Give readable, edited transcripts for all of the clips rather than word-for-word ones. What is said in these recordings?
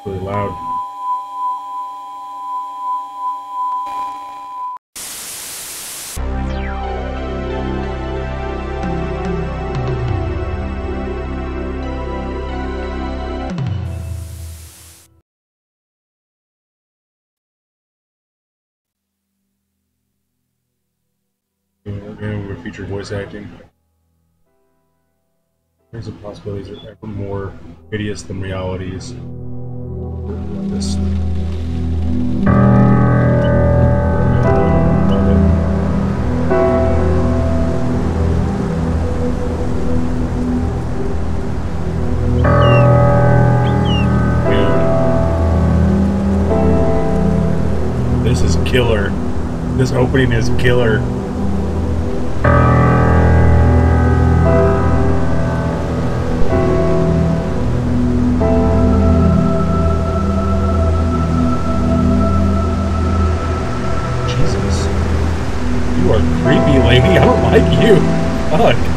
Really loud. And with future voice acting. There's a possibilities are ever more hideous than realities. This. This is killer. This opening is killer. Creepy lady, I don't like you. Fuck.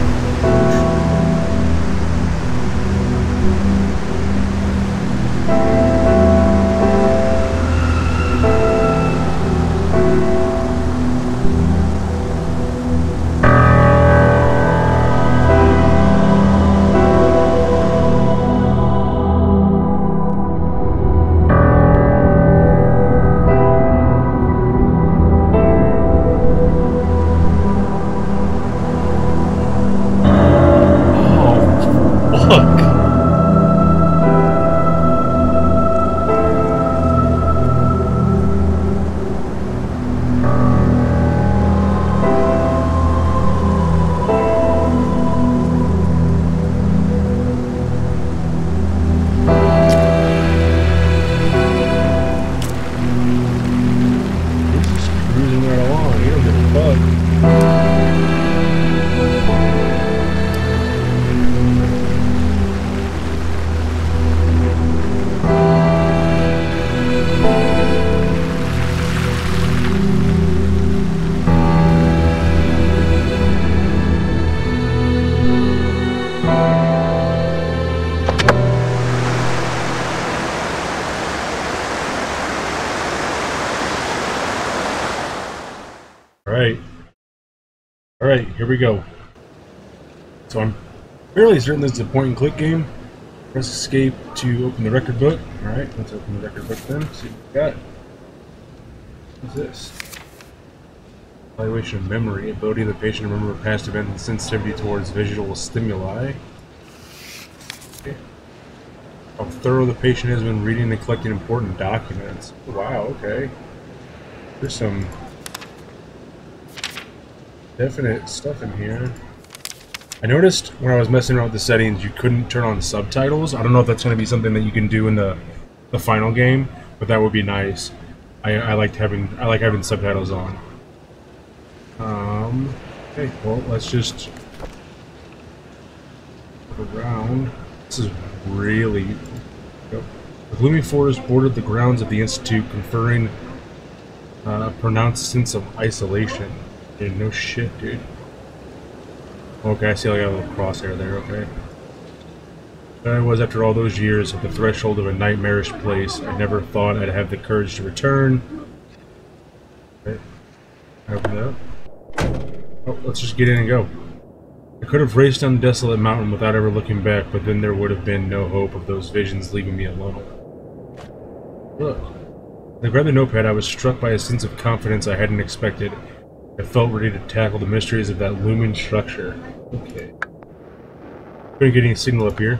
Alright, here we go. So I'm fairly certain this is a point and click game. Press escape to open the record book. Alright, let's open the record book then. See what we got. What's this? Evaluation of memory. Ability of the patient to remember past events and sensitivity towards visual stimuli. Okay. How thorough the patient is when reading and collecting important documents. Wow, okay. There's some definite stuff in here. I noticed when I was messing around with the settings, you couldn't turn on subtitles. I don't know if that's going to be something that you can do in the final game, but that would be nice. I like having subtitles on. Okay, well, let's just look around. This is really... The gloomy forest bordered the grounds of the Institute, conferring a pronounced sense of isolation. Dude, no shit, dude. Okay, I see I got a little crosshair there, okay. There I was after all those years at the threshold of a nightmarish place. I never thought I'd have the courage to return. Okay. Open it up. Oh, let's just get in and go. I could have raced down the desolate mountain without ever looking back, but then there would have been no hope of those visions leaving me alone. Look. When I grabbed the notepad, I was struck by a sense of confidence I hadn't expected. I felt ready to tackle the mysteries of that looming structure. Okay. Couldn't get any signal up here.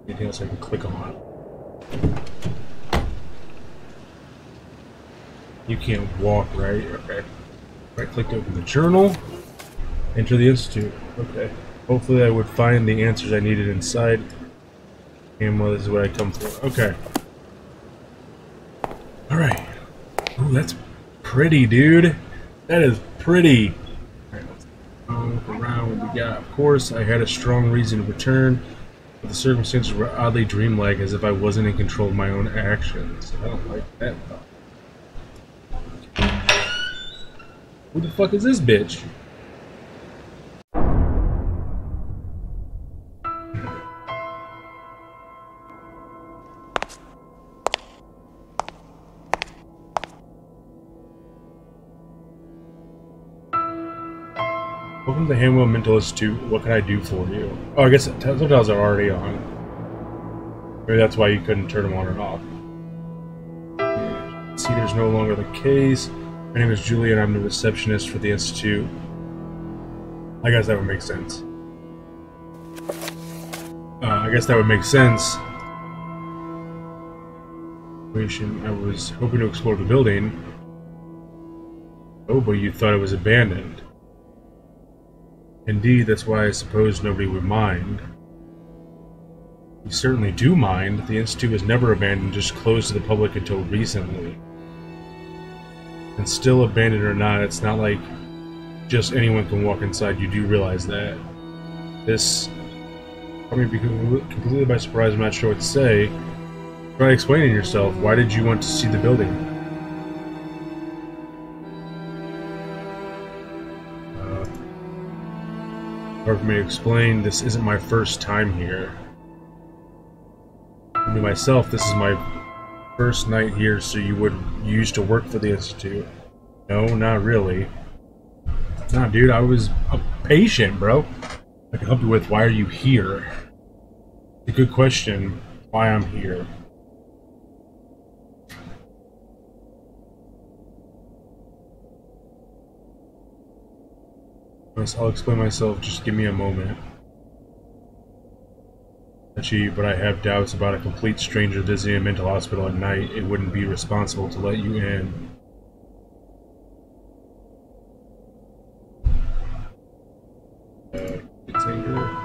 Anything else I can click on? You can't walk, right? Okay. Right click to open the journal. Enter the Institute. Okay. Hopefully I would find the answers I needed inside. And well, this is what I come for. Okay. Alright. Ooh, that's pretty, dude. That is pretty. Alright, let's look around what we got. Of course, I had a strong reason to return, but the circumstances were oddly dreamlike, as if I wasn't in control of my own actions. I don't like that thought. Who the fuck is this bitch? Welcome to the Hamwell Mental Institute. What can I do for you? Oh, I guess subtitles are already on. Maybe that's why you couldn't turn them on or off. See, there's no longer the case. My name is Julie, and I'm the receptionist for the Institute. I guess that would make sense. I guess that would make sense. I was hoping to explore the building. Oh, but you thought it was abandoned. Indeed, that's why I suppose nobody would mind. We certainly do mind. The Institute was never abandoned, just closed to the public until recently. And still abandoned or not, it's not like just anyone can walk inside. You do realize that. This... I mean, completely by surprise, I'm not sure what to say. Try explaining yourself. Why did you want to see the building? Hard for me to explain. This isn't my first time here. Me myself, this is my first night here, so you used to work for the Institute. No, not really. Nah, dude, I was a patient, bro. I can help you with why are you here? It's a good question. Why I'm here. I'll explain myself, just give me a moment. But I have doubts about a complete stranger visiting a mental hospital at night. It wouldn't be responsible to let you in. It's anger.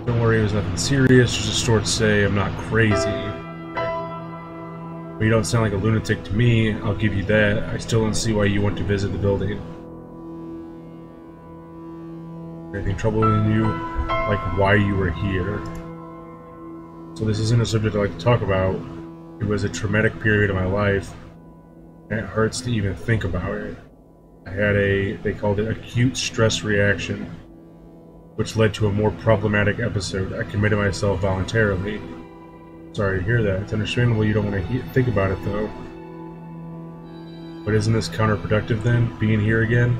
Don't worry, it was nothing serious, just a store to say I'm not crazy. But you don't sound like a lunatic to me, I'll give you that. I still don't see why you want to visit the building. Anything troubling you? Like why you were here? So this isn't a subject I like to talk about. It was a traumatic period of my life, and it hurts to even think about it. I had they called it acute stress reaction, which led to a more problematic episode. I committed myself voluntarily. Sorry to hear that. It's understandable you don't want to think about it, though. But isn't this counterproductive, then, being here again?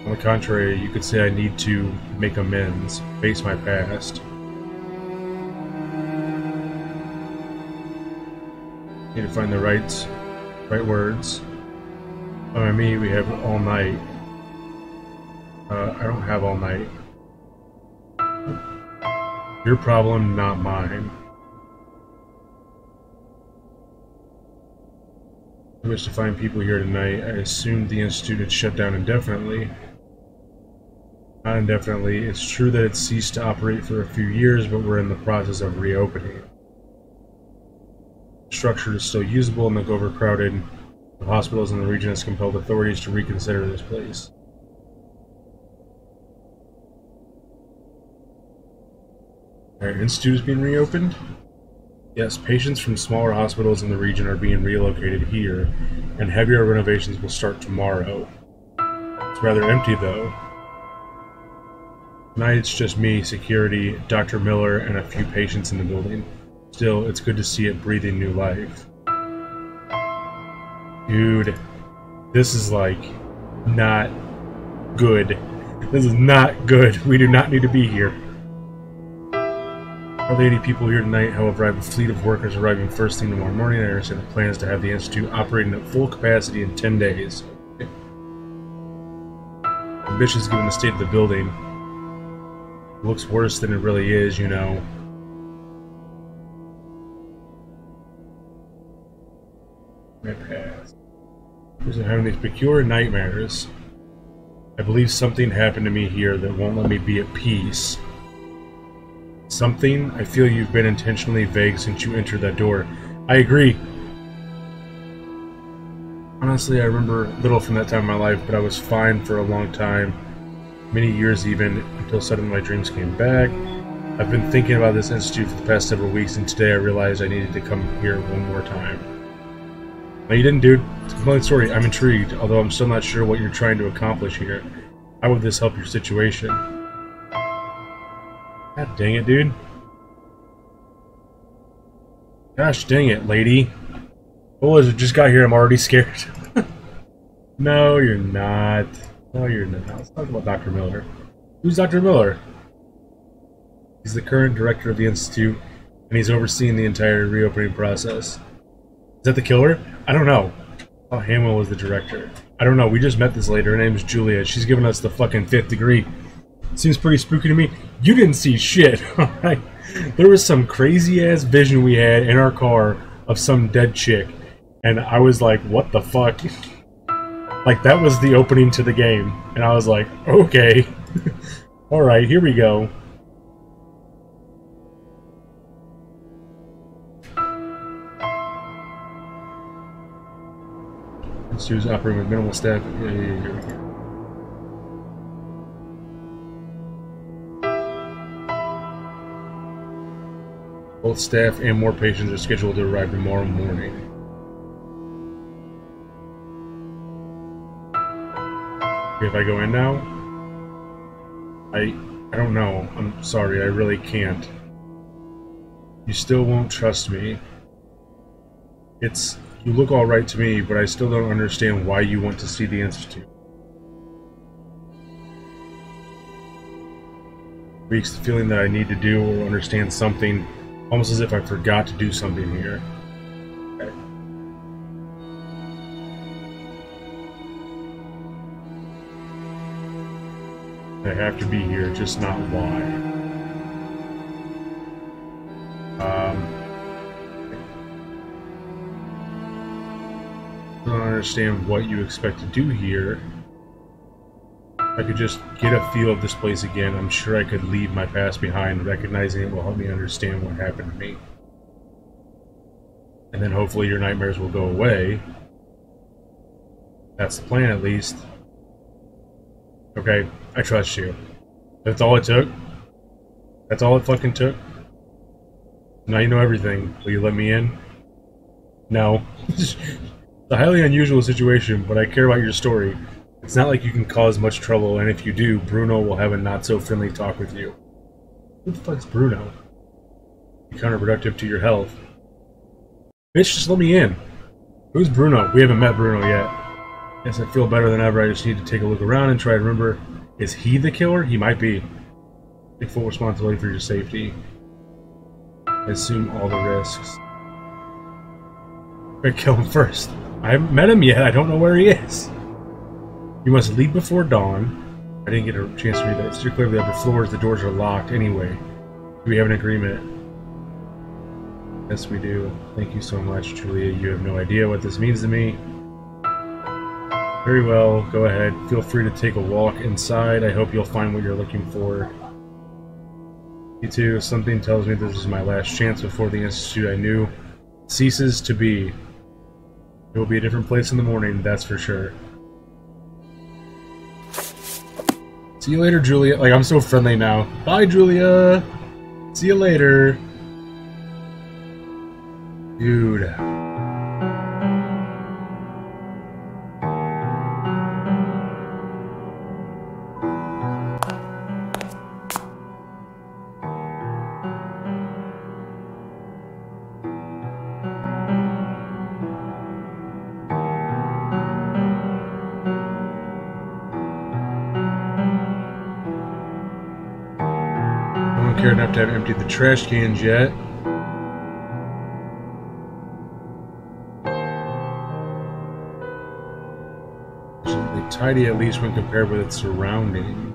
On the contrary, you could say I need to make amends, face my past. Need to find the right words. I mean, we have all night. I don't have all night. Your problem, not mine. I wish to find people here tonight. I assumed the Institute had shut down indefinitely. Not indefinitely. It's true that it ceased to operate for a few years, but we're in the process of reopening. The structure is still usable and though overcrowded. The hospitals in the region has compelled authorities to reconsider this place. Our institute is being reopened? Yes, patients from smaller hospitals in the region are being relocated here, and heavier renovations will start tomorrow. It's rather empty, though. Tonight it's just me, security, Dr. Miller, and a few patients in the building. Still, it's good to see it breathing new life. Dude, this is like not good. This is not good. We do not need to be here. Hardly any people here tonight, however, I have a fleet of workers arriving first thing tomorrow morning. I understand the plan is to have the Institute operating at full capacity in 10 days. Ambitious given the state of the building. It looks worse than it really is, you know. My past. I'm having these peculiar nightmares. I believe something happened to me here that won't let me be at peace. Something? I feel you've been intentionally vague since you entered that door. I agree. Honestly, I remember little from that time in my life, but I was fine for a long time. Many years even, until suddenly my dreams came back. I've been thinking about this institute for the past several weeks, and today I realized I needed to come here one more time. No, you didn't, dude. It's a compelling story. I'm intrigued, although I'm still not sure what you're trying to accomplish here. How would this help your situation? God dang it, dude. Gosh dang it, lady. Oh, I just got here. I'm already scared. No, you're not. No, you're not. Let's talk about Dr. Miller. Who's Dr. Miller? He's the current director of the Institute, and he's overseeing the entire reopening process. Is that the killer? I don't know. Oh, Hamill was the director. I don't know. We just met this lady. Her name is Julia. She's giving us the fucking 5th degree. Seems pretty spooky to me. You didn't see shit, alright? There was some crazy-ass vision we had in our car of some dead chick. And I was like, what the fuck? Like, that was the opening to the game. And I was like, okay. Alright, here we go. She was operating with minimal staff. Yeah. Both staff and more patients are scheduled to arrive tomorrow morning. Okay, if I go in now, I don't know. I'm sorry, I really can't. You still won't trust me. You look alright to me, but I still don't understand why you want to see the Institute. Weeks the feeling that I need to do or understand something, almost as if I forgot to do something here. Okay. I have to be here, just not why. I don't understand what you expect to do here. If I could just get a feel of this place again, I'm sure I could leave my past behind. Recognizing it will help me understand what happened to me. And then hopefully your nightmares will go away. That's the plan, at least. Okay, I trust you. That's all it took? That's all it fucking took? Now you know everything. Will you let me in? No. It's a highly unusual situation, but I care about your story. It's not like you can cause much trouble, and if you do, Bruno will have a not-so-friendly talk with you. Who the fuck's Bruno? Be counterproductive to your health. Bitch, just let me in. Who's Bruno? We haven't met Bruno yet. Guess I feel better than ever. I just need to take a look around and try to remember. Is he the killer? He might be. Take full responsibility for your safety. I assume all the risks. I kill him first. I haven't met him yet. I don't know where he is. You must leave before dawn. I didn't get a chance to read that. Steer clear of the upper floors. The doors are locked anyway. Do we have an agreement? Yes, we do. Thank you so much, Julia. You have no idea what this means to me. Very well. Go ahead. Feel free to take a walk inside. I hope you'll find what you're looking for. Me too. Something tells me this is my last chance before the Institute I knew ceases to be. It will be a different place in the morning, that's for sure. See you later, Julia. Like, I'm so friendly now. Bye, Julia! See you later. Dude. Care enough to have emptied the trash cans yet. Reasonably tidy, at least when compared with its surroundings.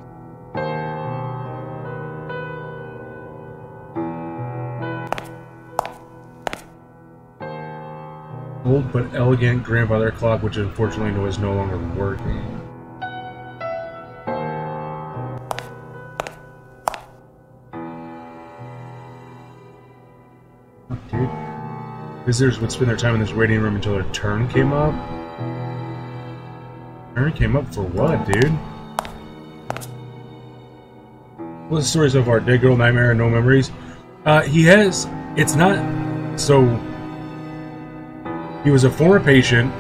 Old but elegant grandfather clock, which unfortunately was no longer working. Dude. Visitors would spend their time in this waiting room until their turn came up. Turn came up for what, dude? What's the story so far? Dead girl, nightmare, no memories? He has... It's not... So... He was a former patient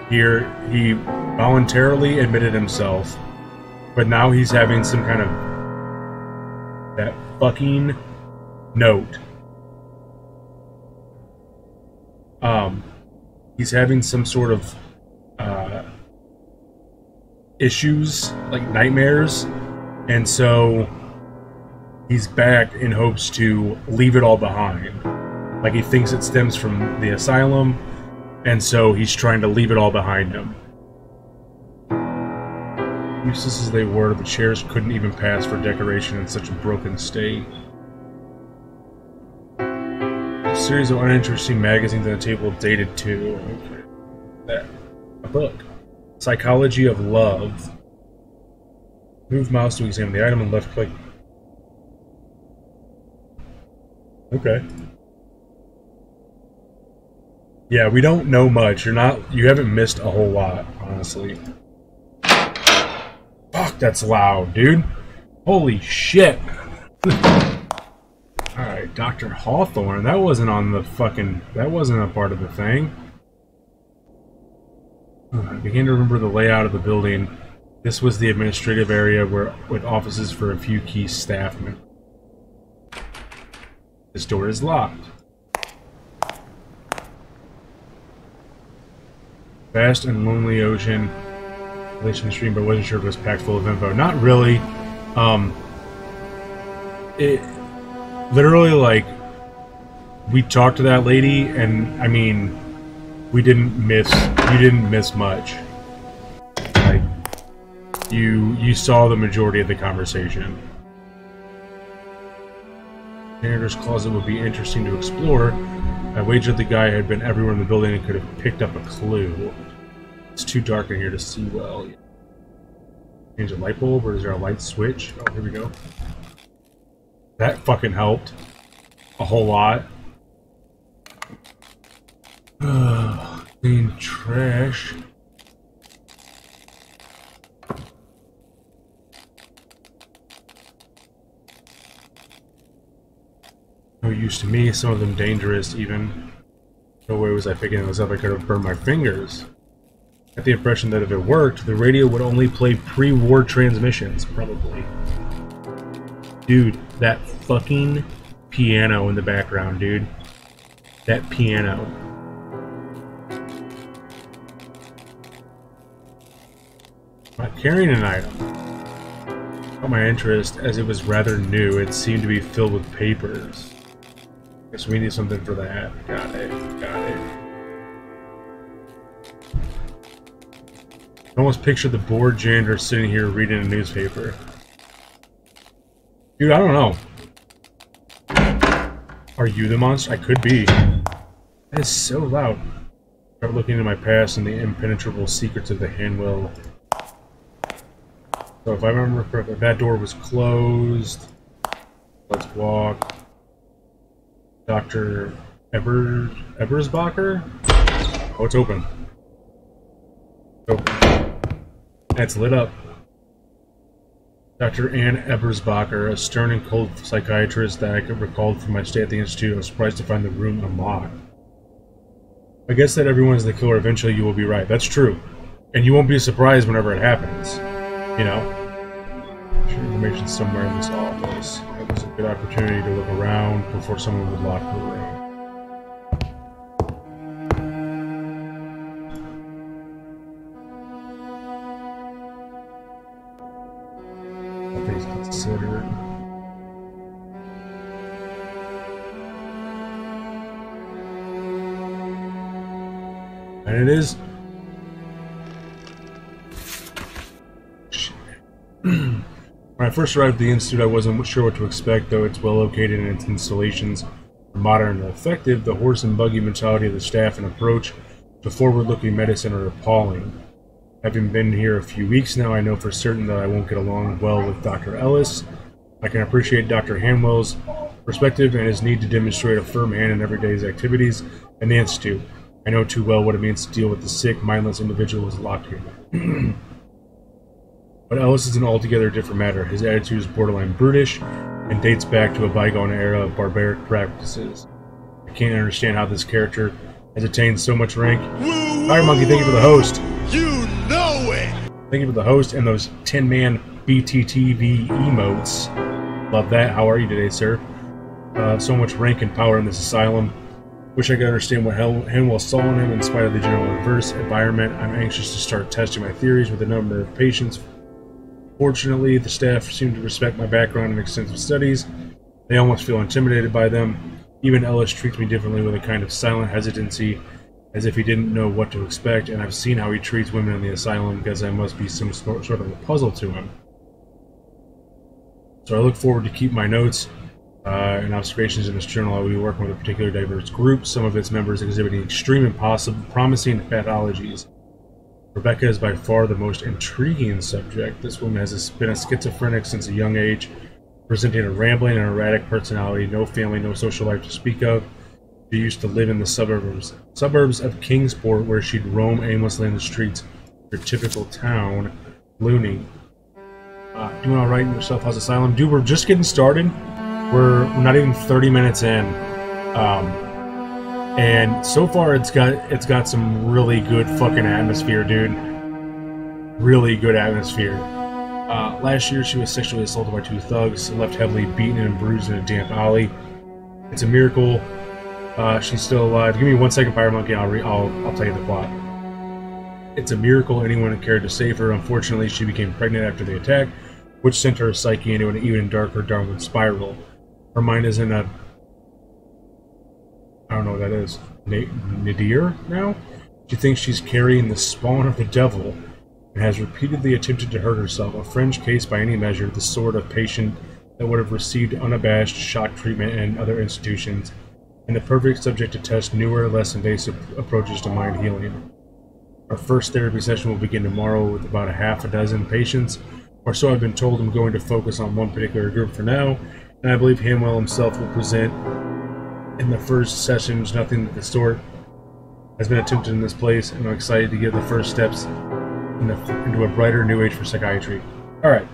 here. He voluntarily admitted himself, but now he's having some kind of that fucking note. He's having some sort of issues, like nightmares, and so he's back in hopes to leave it all behind. Like, he thinks it stems from the asylum, and so he's trying to leave it all behind him. Useless as they were, the chairs couldn't even pass for decoration in such a broken state. A series of uninteresting magazines on the table dated too. Okay. That. A book. Psychology of Love. Move mouse to examine the item and left click. Okay. Yeah, we don't know much. You haven't missed a whole lot, honestly. Fuck, that's loud, dude. Holy shit. Alright, Dr. Hawthorne. That wasn't on the fucking... That wasn't a part of the thing. I began to remember the layout of the building. This was the administrative area with offices for a few key staff members. This door is locked. Vast and lonely ocean. Relation stream, but wasn't sure if it was packed full of info. Not really. It literally, like, we talked to that lady, and I mean, you didn't miss much. Like, you saw the majority of the conversation. Janitor's closet would be interesting to explore. I wagered the guy had been everywhere in the building and could have picked up a clue. It's too dark in here to see well. Change a light bulb, or is there a light switch? Oh, here we go. That fucking helped a whole lot. Clean trash. No use to me, some of them dangerous even. No way was I picking those up, I could have burned my fingers. I had the impression that if it worked, the radio would only play pre-war transmissions, probably. Dude, that fucking piano in the background, dude. That piano. Not carrying an item. Caught my interest as it was rather new. It seemed to be filled with papers. Guess we need something for that. Got it. Got it. I almost pictured the bored janitor sitting here reading a newspaper. Dude, I don't know. Are you the monster? I could be. That is so loud. Start looking into my past and the impenetrable secrets of the handwheel. So if I remember correctly, that door was closed. Let's walk. Dr. Ebersbacher? Oh, it's open. It's open. It's lit up. Dr. Ann Ebersbacher, a stern and cold psychiatrist that I could recall from my stay at the Institute. I was surprised to find the room unlocked. I guess that everyone is the killer. Eventually you will be right. That's true. And you won't be surprised whenever it happens. You know? Information somewhere in this office. It was a good opportunity to look around before someone would lock the room. Things considered. And it is. When I first arrived at the Institute, I wasn't sure what to expect, though it's well located and its installations are modern and effective. The horse and buggy mentality of the staff and approach to forward-looking medicine are appalling. Having been here a few weeks now, I know for certain that I won't get along well with Dr. Ellis. I can appreciate Dr. Hanwell's perspective and his need to demonstrate a firm hand in everyday's activities in the Institute. I know too well what it means to deal with the sick, mindless individuals locked here. But Ellis is an altogether different matter. His attitude is borderline brutish and dates back to a bygone era of barbaric practices. I can't understand how this character has attained so much rank. Fire Monkey, thank you for the host. You know it! Thank you for the host and those 10-man BTTV emotes. Love that. How are you today, sir? So much rank and power in this asylum. Wish I could understand what Henwell saw in him in spite of the general adverse environment. I'm anxious to start testing my theories with a number of patients. Fortunately, the staff seem to respect my background and extensive studies. They almost feel intimidated by them. Even Ellis treats me differently with a kind of silent hesitancy, as if he didn't know what to expect, and I've seen how he treats women in the asylum because I must be some sort of a puzzle to him. So I look forward to keep my notes and observations in this journal. I will be working with a particular diverse group, some of its members exhibiting extreme and promising pathologies. Rebecca is by far the most intriguing subject. This woman has been a schizophrenic since a young age, presenting a rambling and erratic personality, no family, no social life to speak of. She used to live in the suburbs of Kingsport, where she'd roam aimlessly in the streets of her typical town, loony. Doing alright in yourself? How's Asylum? Dude, we're just getting started. We're not even 30 minutes in. And so far it's got some really good fucking atmosphere, dude. Really good atmosphere. Last year she was sexually assaulted by 2 thugs, left heavily beaten and bruised in a damp alley. It's a miracle she's still alive. Give me 1 second, Fire Monkey, I'll tell you the plot. It's a miracle anyone cared to save her. Unfortunately, she became pregnant after the attack, which sent her psyche into an even darker downward spiral. Her mind is in a... I don't know what that is. Nadir now? She thinks she's carrying the spawn of the devil and has repeatedly attempted to hurt herself. A fringe case by any measure, the sort of patient that would have received unabashed shock treatment in other institutions, and the perfect subject to test newer, less invasive approaches to mind healing. Our first therapy session will begin tomorrow with about a half a dozen patients, or so I've been told. I'm going to focus on one particular group for now, and I believe Hamwell himself will present in the first sessions. Nothing of the sort has been attempted in this place, and I'm excited to give the first steps into a brighter new age for psychiatry. Alright,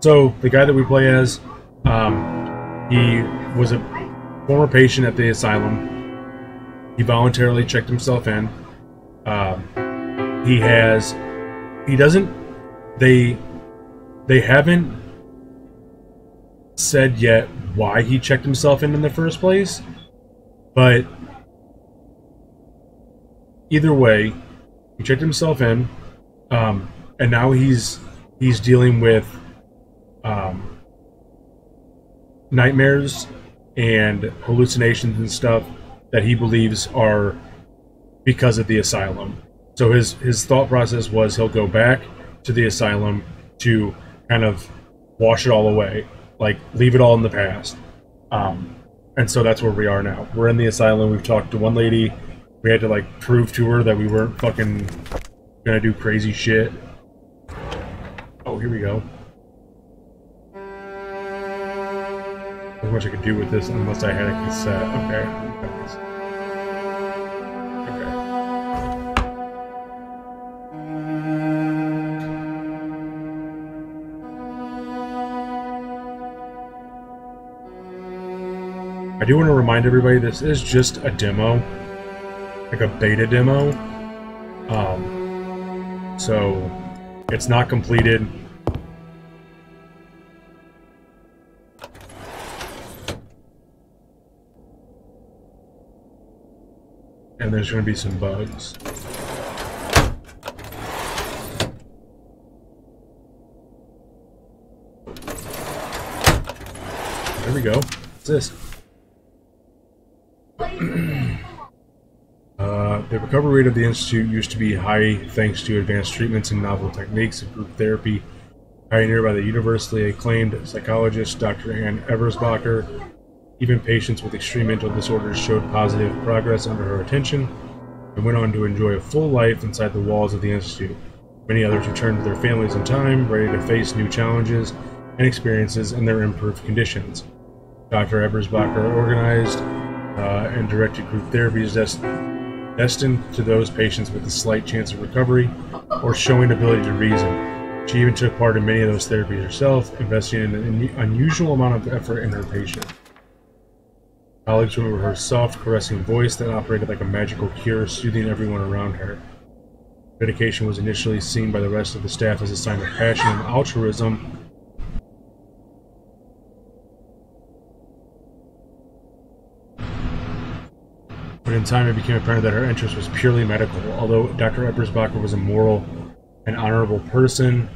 so the guy that we play as, he was a former patient at the asylum. He voluntarily checked himself in. They haven't said yet why he checked himself in the first place, but either way, he checked himself in, and now he's dealing with nightmares and hallucinations and stuff that he believes are because of the asylum. So his thought process was he'll go back to the asylum to kind of wash it all away, like leave it all in the past. And so that's where we are now. We're in the asylum. We've talked to one lady. We had to like prove to her that we weren't fucking gonna do crazy shit. Oh, here we go. Not much I could do with this unless I had a cassette. Okay. I do want to remind everybody this is just a demo, like a beta demo, so it's not completed. And there's going to be some bugs. There we go. What's this? The recovery rate of the Institute used to be high thanks to advanced treatments and novel techniques of group therapy pioneered by the universally acclaimed psychologist Dr. Ann Ebersbacher. Even patients with extreme mental disorders showed positive progress under her attention and went on to enjoy a full life inside the walls of the Institute. Many others returned to their families in time, ready to face new challenges and experiences in their improved conditions. Dr. Ebersbacher organized and directed group therapies destined to those patients with a slight chance of recovery or showing ability to reason. She even took part in many of those therapies herself, investing in an unusual amount of effort in her patients. Colleagues remember her soft, caressing voice that operated like a magical cure, soothing everyone around her. Dedication was initially seen by the rest of the staff as a sign of passion and altruism. But in time it became apparent that her interest was purely medical. Although Dr. Eppersbacher was a moral and honorable person,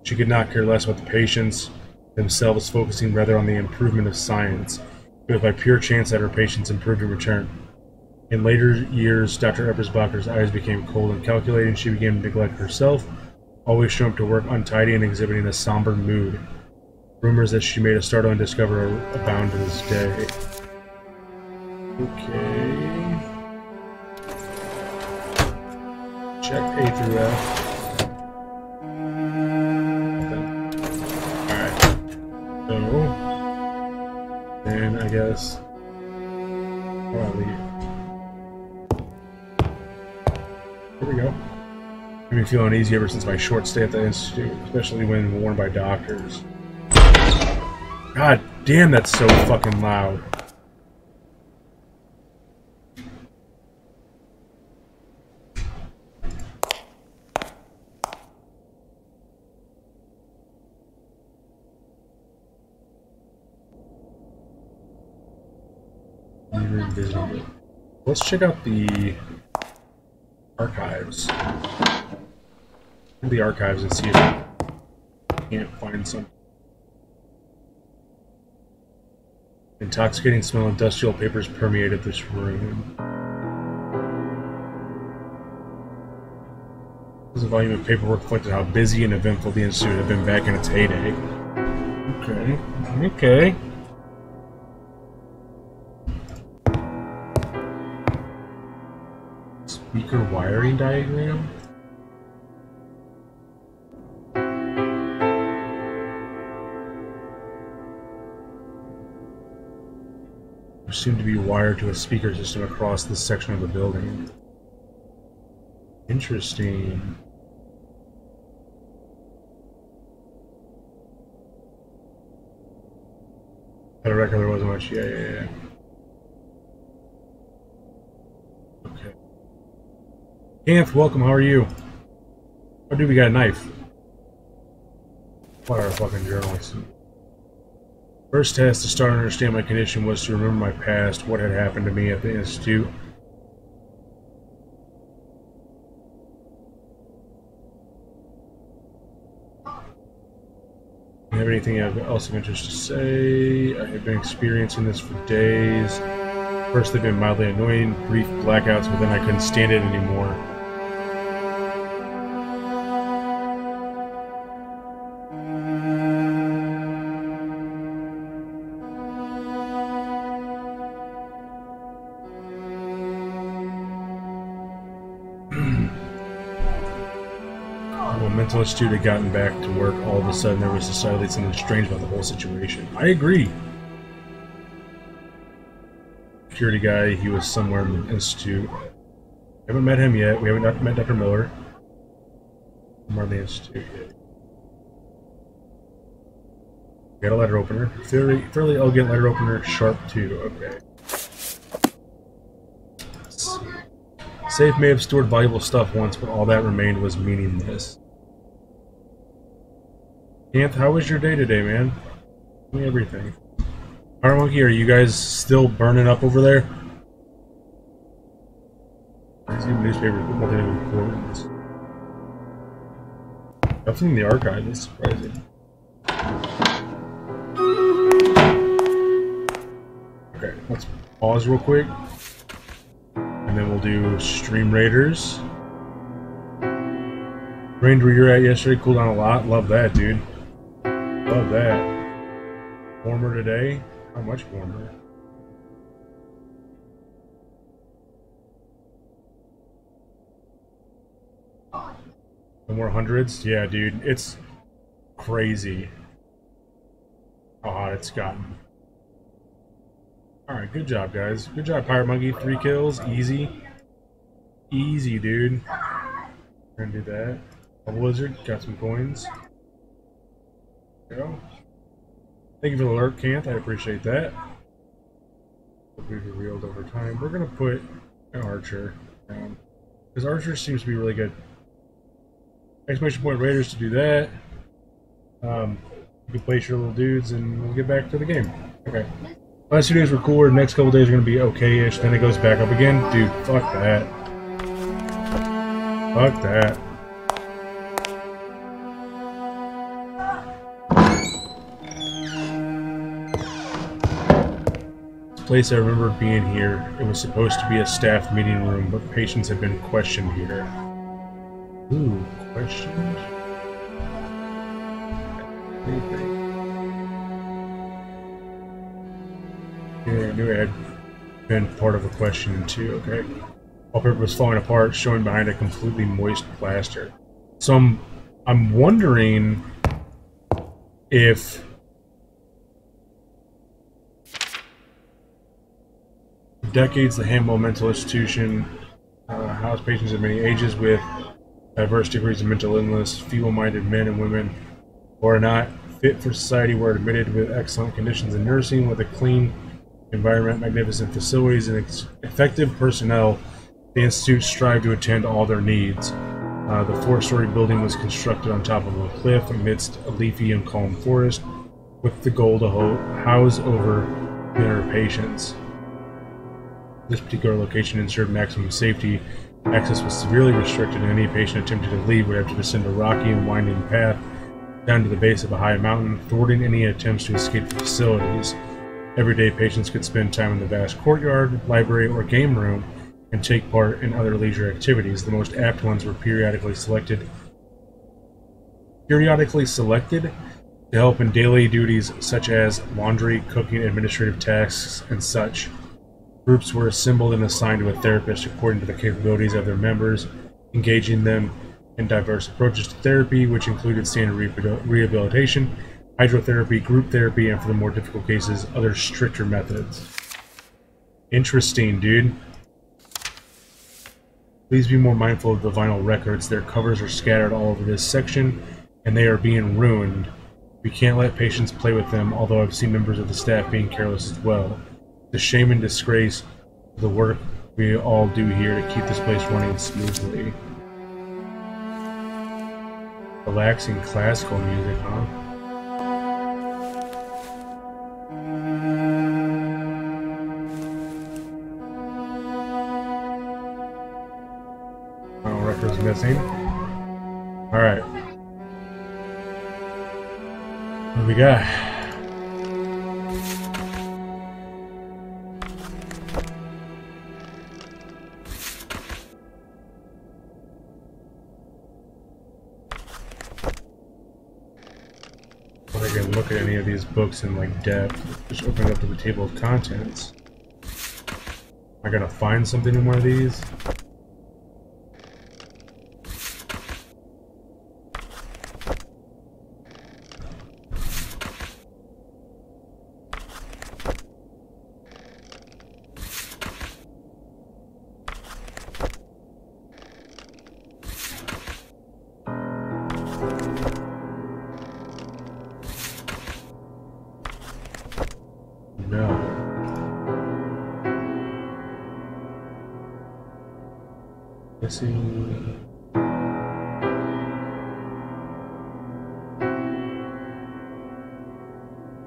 she could not care less about the patients themselves, focusing rather on the improvement of science. It was by pure chance that her patients improved in return. In later years, Dr. Eppersbacher's eyes became cold and calculating. She began to neglect herself, always showing up to work untidy and exhibiting a somber mood. Rumors that she made a startling discovery abound to this day. Okay. Check A through F. Alright. So, then I guess I'll leave. Here we go. Made me feel uneasy ever since my short stay at the institute, especially when warned by doctors. God damn, that's so fucking loud. Let's check out the archives. The archives and see if I can't find some. Intoxicating smell of industrial papers permeated this room. This volume of paperwork reflected how busy and eventful the institute had been back in its heyday. Okay. Okay. Speaker wiring diagram? There seemed to be wired to a speaker system across this section of the building. Interesting. I reckon there wasn't much. Yeah. Okay. Anth, welcome. How are you? Oh, dude, we got a knife. What are fucking journalists? First task to start to understand my condition was to remember my past, what had happened to me at the institute. Do you have anything else of interest to say? I have been experiencing this for days. First, they've been mildly annoying, brief blackouts, but then I couldn't stand it anymore. Mental Institute had gotten back to work, all of a sudden there was decidedly something strange about the whole situation. I agree. Security guy, he was somewhere in the institute. Haven't met him yet. We haven't met Dr. Miller. Somewhere in the institute yet. Got a letter opener. Fairly elegant letter opener, sharp too. Okay. Safe may have stored valuable stuff once, but all that remained was meaningless. Anth, how was your day today, man? Tell me everything. Alright, Monkey, are you guys still burning up over there? I see newspapers, but nothing of importance. Nothing in the archive, that's surprising. Okay, let's pause real quick. And then we'll do Stream Raiders. Rained where you're at yesterday, cooled down a lot. Love that, dude. Love that. Warmer today? How much warmer? No more hundreds? Yeah, dude. It's crazy how hot it's gotten. Alright, good job, guys. Good job, Pirate Monkey. 3 kills. Easy. Easy, dude. We're gonna do that. Bubble Wizard. Got some coins. There we go. Thank you for the alert, Canth. I appreciate that. will be revealed over time. We're gonna put an archer down because archer seems to be really good. Exclamation point raiders to do that. You can place your little dudes and we'll get back to the game. Okay. Last 2 days were cooler. The next couple days are gonna be okay-ish. Then it goes back up again. Dude, fuck that. Fuck that. Place I remember being here. It was supposed to be a staff meeting room, but patients have been questioned here. Ooh, questioned? Anything? Yeah, I knew it had been part of a question too, okay. Wallpaper was falling apart, showing behind a completely moist plaster. So I'm wondering if decades, the Hamwell Mental Institution housed patients of many ages with diverse degrees of mental illness. Feeble-minded men and women who are not fit for society were admitted with excellent conditions in nursing, with a clean environment, magnificent facilities, and effective personnel. The institute strived to attend all their needs. The 4-story building was constructed on top of a cliff amidst a leafy and calm forest, with the goal to house over 300 patients. This particular location ensured maximum safety. Access was severely restricted, and any patient attempting to leave would have to descend a rocky and winding path down to the base of a high mountain, thwarting any attempts to escape the facilities. Every day, patients could spend time in the vast courtyard, library, or game room and take part in other leisure activities. The most apt ones were periodically selected to help in daily duties such as laundry, cooking, administrative tasks, and such. Groups were assembled and assigned to a therapist according to the capabilities of their members, engaging them in diverse approaches to therapy, which included standard rehabilitation, hydrotherapy, group therapy, and for the more difficult cases, other stricter methods. Interesting, dude. Please be more mindful of the vinyl records. Their covers are scattered all over this section, and they are being ruined. We can't let patients play with them, although I've seen members of the staff being careless as well. The shame and disgrace of the work we all do here to keep this place running smoothly. Relaxing classical music, huh? Final record's missing. Alright. What do we got? Look at any of these books in like depth. Just open it up to the table of contents. Am I gonna find something in one of these?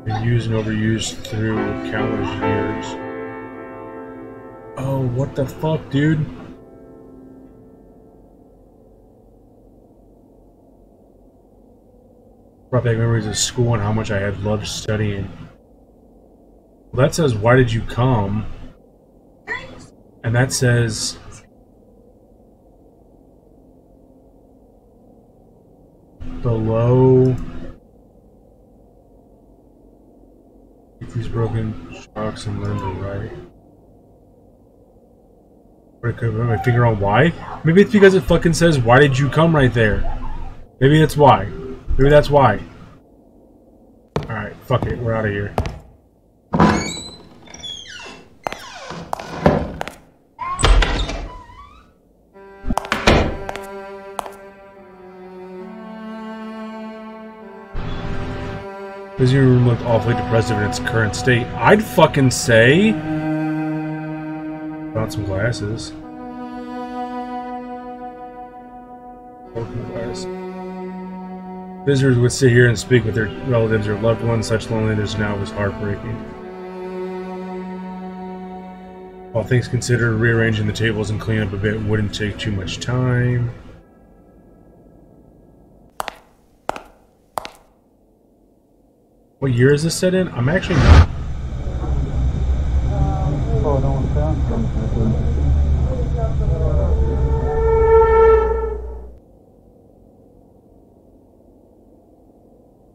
Been used and overused through countless years. Oh, what the fuck, dude? Brought back memories of school and how much I had loved studying. Well, that says, why did you come? And that says... below... Keep these broken shocks and learn to write. What, could I put my finger on why? Maybe it's because it fucking says, why did you come right there? Maybe that's why. Maybe that's why. Alright, fuck it, we're out of here. This room looked awfully depressive in its current state. I'd fucking say Found some glasses. Broken glass. Visitors would sit here and speak with their relatives or loved ones. Such loneliness now was heartbreaking. All things considered, rearranging the tables and cleaning up a bit wouldn't take too much time. What year is this set in? I'm actually not.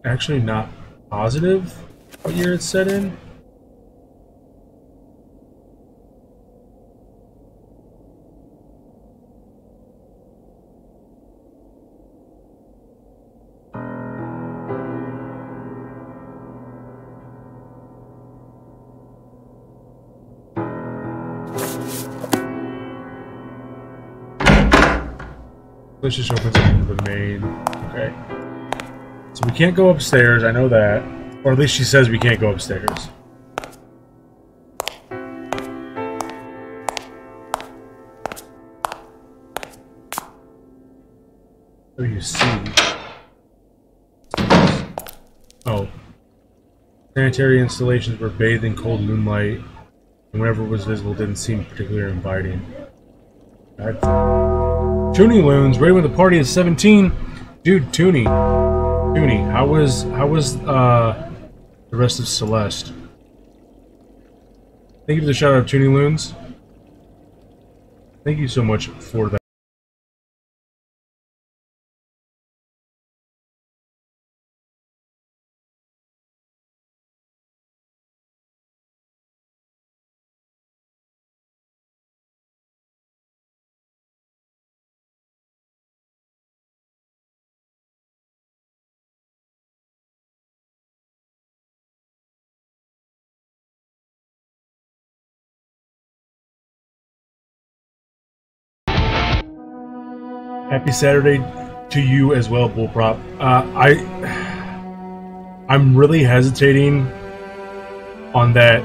Actually not positive what year it's set in. Let's just open up the main. Okay. So we can't go upstairs, I know that. Or at least she says we can't go upstairs. What do you see? Oh. Sanitary installations were bathed in cold moonlight, and whatever was visible didn't seem particularly inviting. Toonie Loons, ready when the party is 17. Dude, Toonie, how was the rest of Celeste? Thank you for the shout out, Toonie Loons. Thank you so much for that. Happy Saturday to you as well, Bullprop. I'm really hesitating on that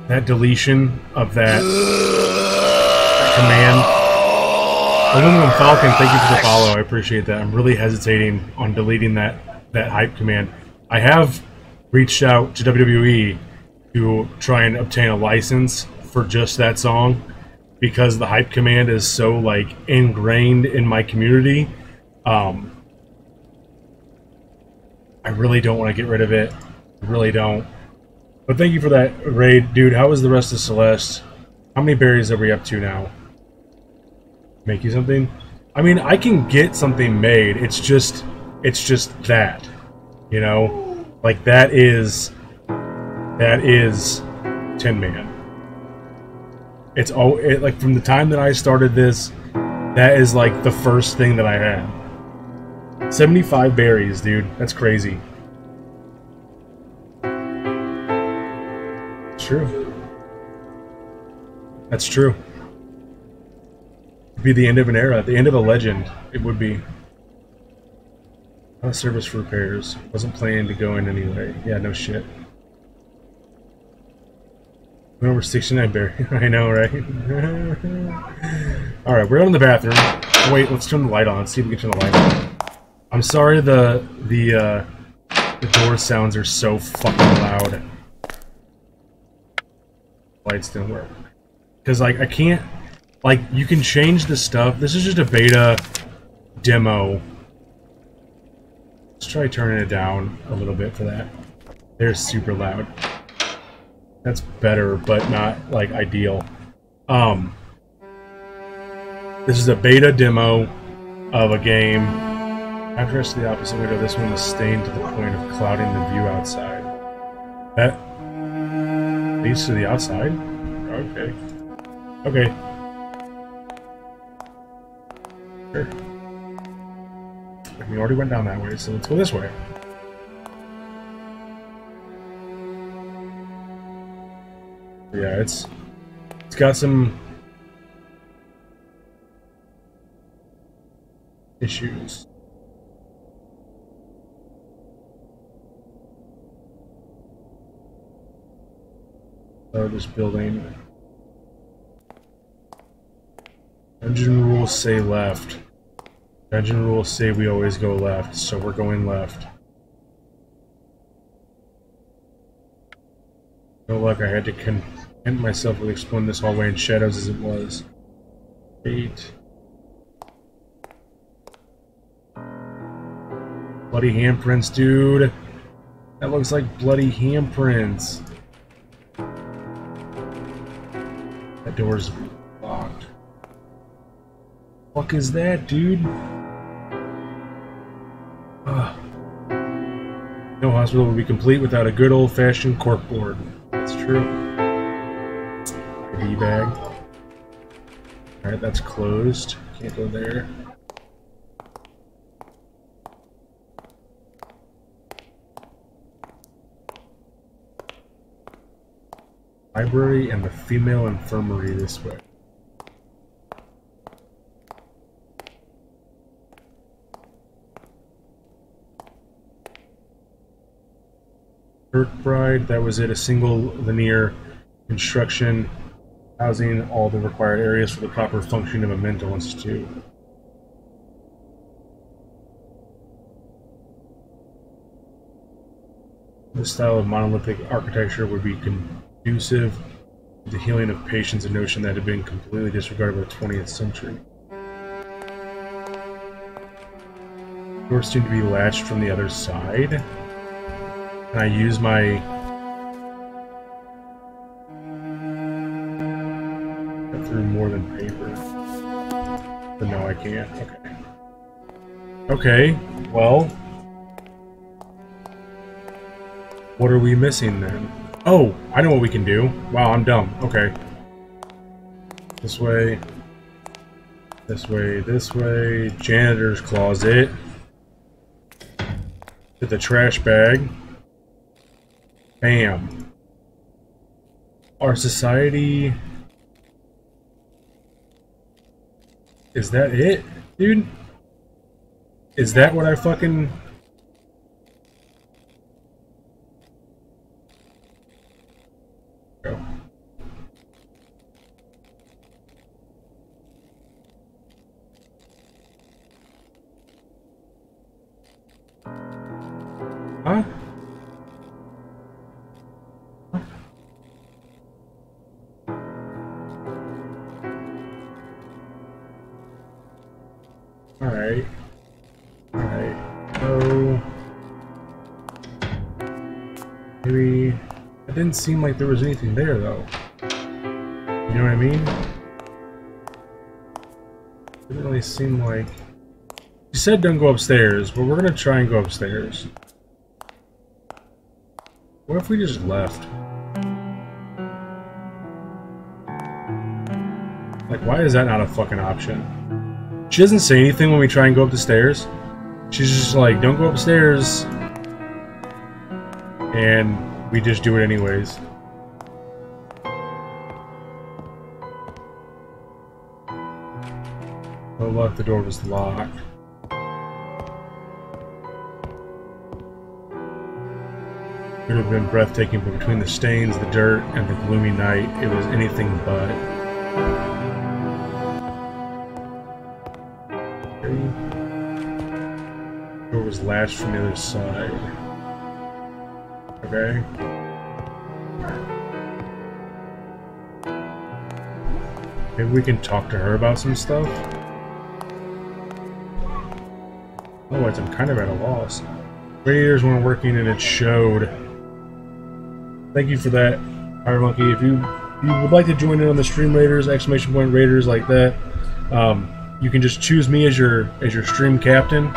that deletion of that command. Aluminum Falcon, thank you for the follow. I appreciate that. I'm really hesitating on deleting that hype command. I have reached out to WWE to try and obtain a license for just that song because the hype command is so like ingrained in my community. I really don't want to get rid of it. I really don't. But thank you for that raid, dude. How was the rest of Celeste? How many berries are we up to now? Make you something? I mean, I can get something made. It's just that, you know, like that is Tin Man. It's like from the time that I started this, that is like the first thing that I had. 75 berries, dude. That's crazy. It's true. That's true. It'd be the end of an era, the end of a legend. It would be. Not a service for repairs. Wasn't planning to go in anyway. Yeah, no shit. Went over 69 berry. I know, right? Alright, we're in the bathroom. Oh, wait, let's turn the light on. Let's see if we can turn the light on. I'm sorry the door sounds are so fucking loud. Lights don't work. Because, like, I can't... Like, you can change the stuff. This is just a beta demo. Let's try turning it down a little bit for that. They're super loud. That's better, but not, like, ideal. This is a beta demo of a game. After us to the opposite window, this one is stained to the point of clouding the view outside. That leads to the outside? Okay. Okay. Sure. We already went down that way, so let's go this way. Yeah, it's got some issues. Oh, this building. Dungeon rules say left. Dungeon rules say we always go left, so we're going left. No luck, I had to content myself with exploring this hallway in shadows as it was. 8. Bloody handprints, dude. That looks like bloody handprints. That door's locked. Fuck is that, dude? Ugh. No hospital would be complete without a good old-fashioned corkboard. That's true. ID bag. Alright, that's closed. Can't go there. Library and the female infirmary this way. Kirkbride, that was it. A single linear construction housing all the required areas for the proper functioning of a mental institute. This style of monolithic architecture would be conducive to the healing of patients, a notion that had been completely disregarded by the 20th century. Doors seem to be latched from the other side. Can I use my... Got through more than paper. But no, I can't. Okay. Okay, well... What are we missing then? Oh, I know what we can do. Wow, I'm dumb. Okay. This way. This way, this way. Janitor's closet. To the trash bag. Bam. Our society... Is that it, dude? Is that what I fucking... Go. Huh? Alright. Alright. So... Maybe... It didn't seem like there was anything there, though. You know what I mean? It didn't really seem like... You said don't go upstairs, but we're gonna try and go upstairs. What if we just left? Like, why is that not a fucking option? She doesn't say anything when we try and go up the stairs. She's just like, don't go upstairs. And we just do it anyways. Oh look, the door was locked. It would have been breathtaking, but between the stains, the dirt, and the gloomy night, it was anything but. The door was latched from the other side. Okay. Maybe we can talk to her about some stuff? Otherwise, I'm kind of at a loss. Radiators weren't working and it showed. Thank you for that, Fire Monkey. If you would like to join in on the stream raiders, exclamation point raiders like that, you can just choose me as your stream captain,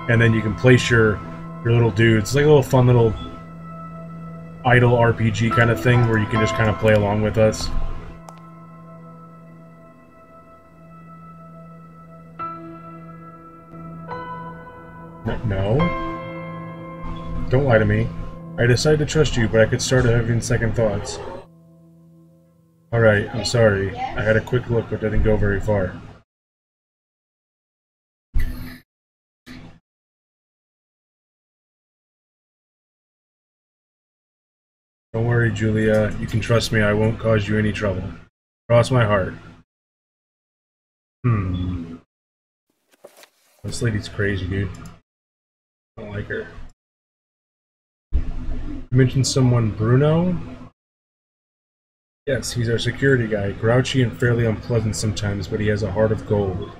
and then you can place your little dudes. It's like a little fun little idle RPG kind of thing where you can just kind of play along with us. No. Don't lie to me. I decided to trust you, but I could start having second thoughts. Alright, I'm sorry. I had a quick look, but didn't go very far. Don't worry, Julia. You can trust me. I won't cause you any trouble. Cross my heart. This lady's crazy, dude. I don't like her. You mentioned someone, Bruno? Yes, he's our security guy. Grouchy and fairly unpleasant sometimes, but he has a heart of gold.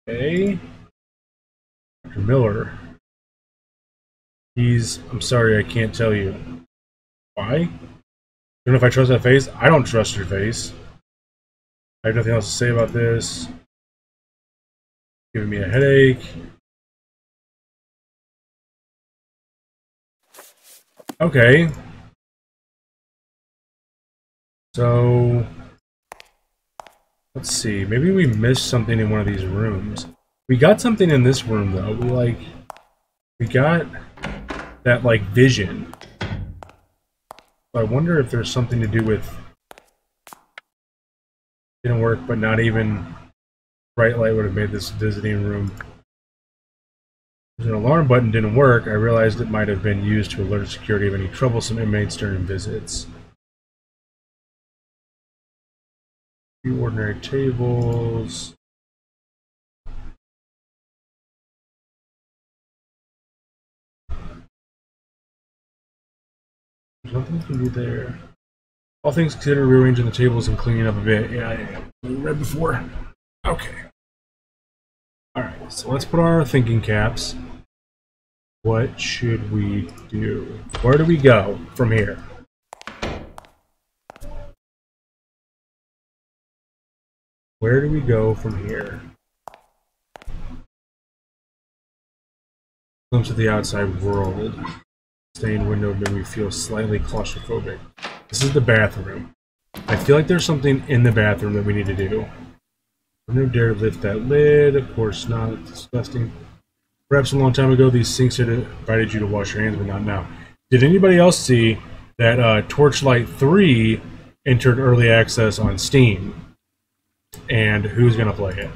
Okay. Dr. Miller. I'm sorry, I can't tell you. Why? Don't know if I trust that face. I don't trust your face. I have nothing else to say about this. Giving me a headache. Okay. So, let's see. Maybe we missed something in one of these rooms. We got something in this room, though. We got that, like, vision. So I wonder if there's something to do with... Didn't work, but not even bright light would have made this visiting room. An alarm button didn't work. I realized it might have been used to alert security of any troublesome inmates during visits. A few ordinary tables. There's nothing to do there. All things considered, rearranging the tables and cleaning up a bit. Yeah, I read before. Okay. Alright, so let's put on our thinking caps. What should we do? Where do we go from here? Where do we go from here? Glimpse of the outside world. Stained window made me feel slightly claustrophobic. This is the bathroom. I feel like there's something in the bathroom that we need to do. I never dare lift that lid. Of course not. It's disgusting. Perhaps a long time ago, these sinks had invited you to wash your hands, but not now. Did anybody else see that Torchlight 3 entered early access on Steam? And who's going to play it?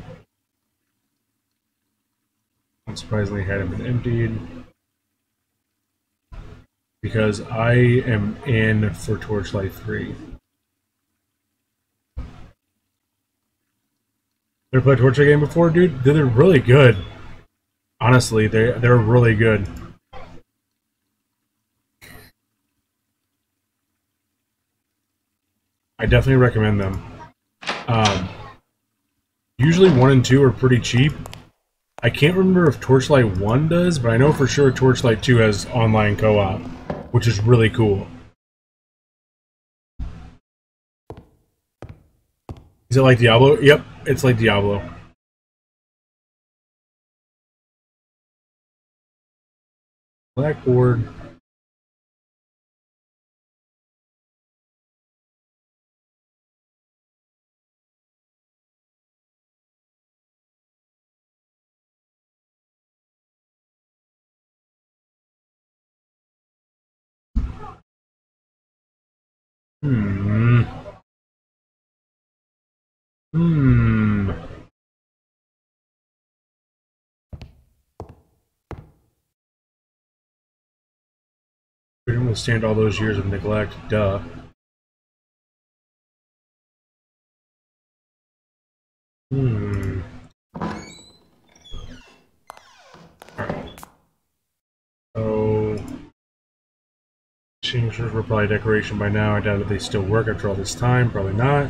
Unsurprisingly, hadn't been emptied. Because I am in for Torchlight 3. Ever played a Torchlight game before, dude? They're really good. Honestly, they're really good. I definitely recommend them. Usually 1 and 2 are pretty cheap. I can't remember if Torchlight 1 does, but I know for sure Torchlight 2 has online co-op, which is really cool. Is it like Diablo? Yep, it's like Diablo. Blackboard. Hmm. We didn't withstand all those years of neglect. Duh. So, extinguishers were probably decoration by now. I doubt if they still work after all this time. Probably not.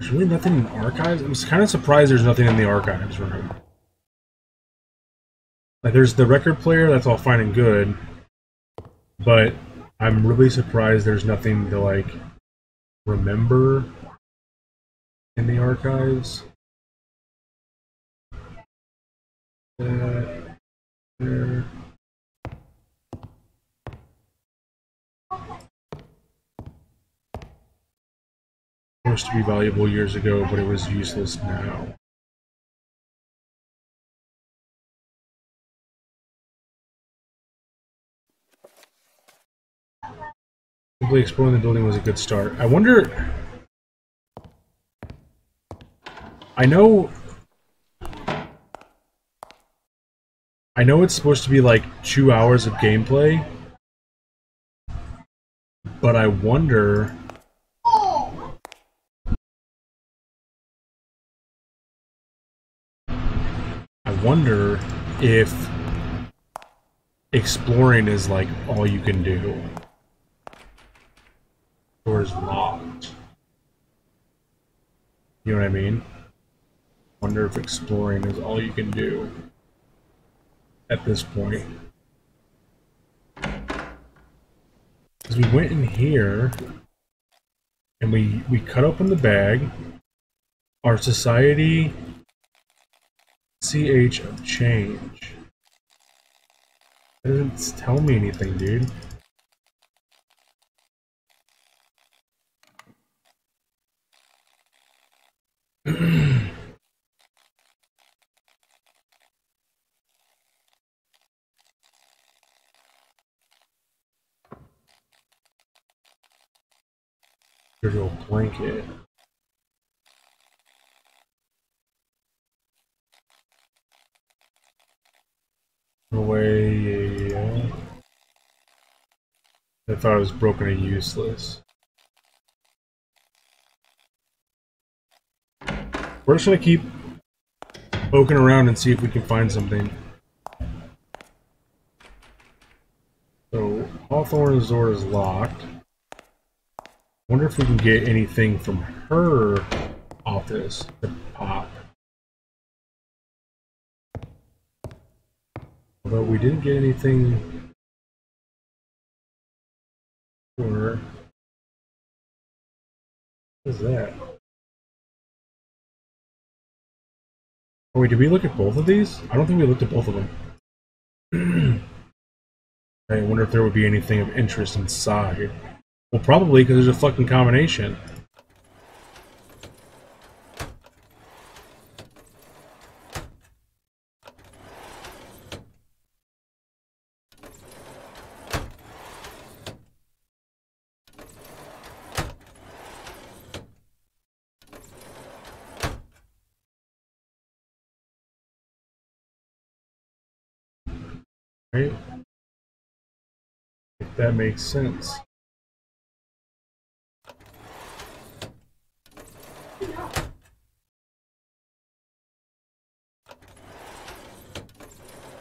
There's really nothing in the archives. I'm kind of surprised there's nothing in the archives room. Like, there's the record player. That's all fine and good. But I'm really surprised there's nothing to, like, remember in the archives. That there. Supposed to be valuable years ago, but it was useless now. Simply exploring the building was a good start. I wonder... I know... I know it's supposed to be like 2 hours of gameplay, but I wonder. I wonder if exploring is like all you can do. Doors locked. You know what I mean? Wonder if exploring is all you can do at this point. Because we went in here and we cut open the bag. Our society CH of change. It doesn't tell me anything, dude. There's a blanket. Away. I thought it was broken and useless. We're just gonna keep poking around and see if we can find something. So Hawthorne's door is locked. Wonder if we can get anything from her office to pop. Although we didn't get anything for... What is that? Oh wait, did we look at both of these? I don't think we looked at both of them. I wonder if there would be anything of interest inside. Well, probably, because there's a fucking combination. Right? If that makes sense.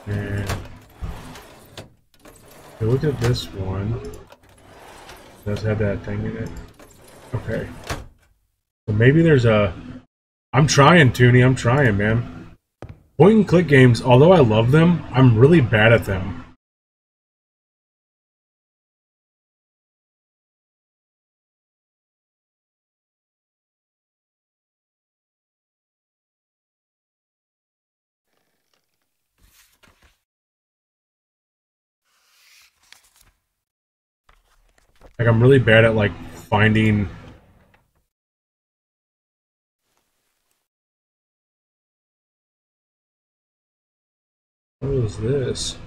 And we looked at this one. It does have that thing in it. Okay. So maybe there's a... I'm trying, Toonie. I'm trying, man. Point and click games, although I love them, I'm really bad at them. Like, I'm really bad at, like, finding... What is this?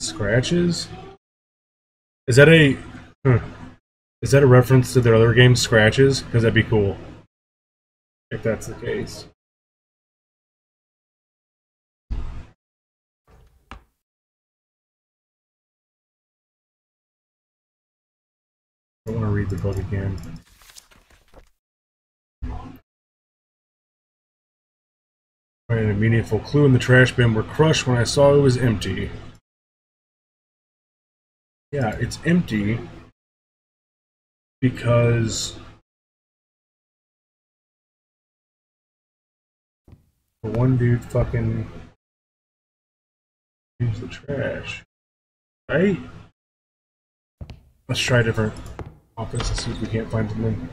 Scratches? Is that a... Is that a reference to their other game, Scratches? Because that'd be cool. If that's the case. I want to read the book again. Finding a meaningful clue in the trash bin were crushed when I saw it was empty. Yeah, it's empty because the one dude fucking used the trash. Right? Let's try a different office and see if we can't find something.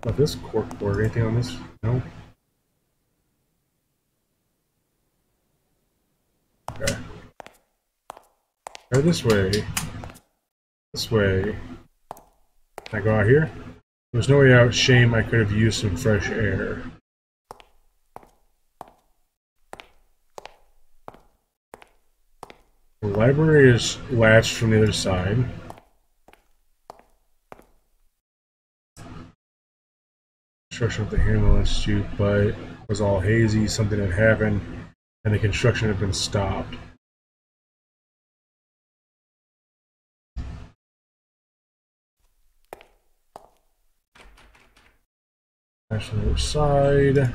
About this cork board, anything on this? No? Okay. Try this way. This way. Can I go out here? There's no way out. Shame, I could have used some fresh air. The library is latched from the other side. Construction of the ambulance chute, but it was all hazy. Something had happened. and the construction had been stopped. Dash on the other side.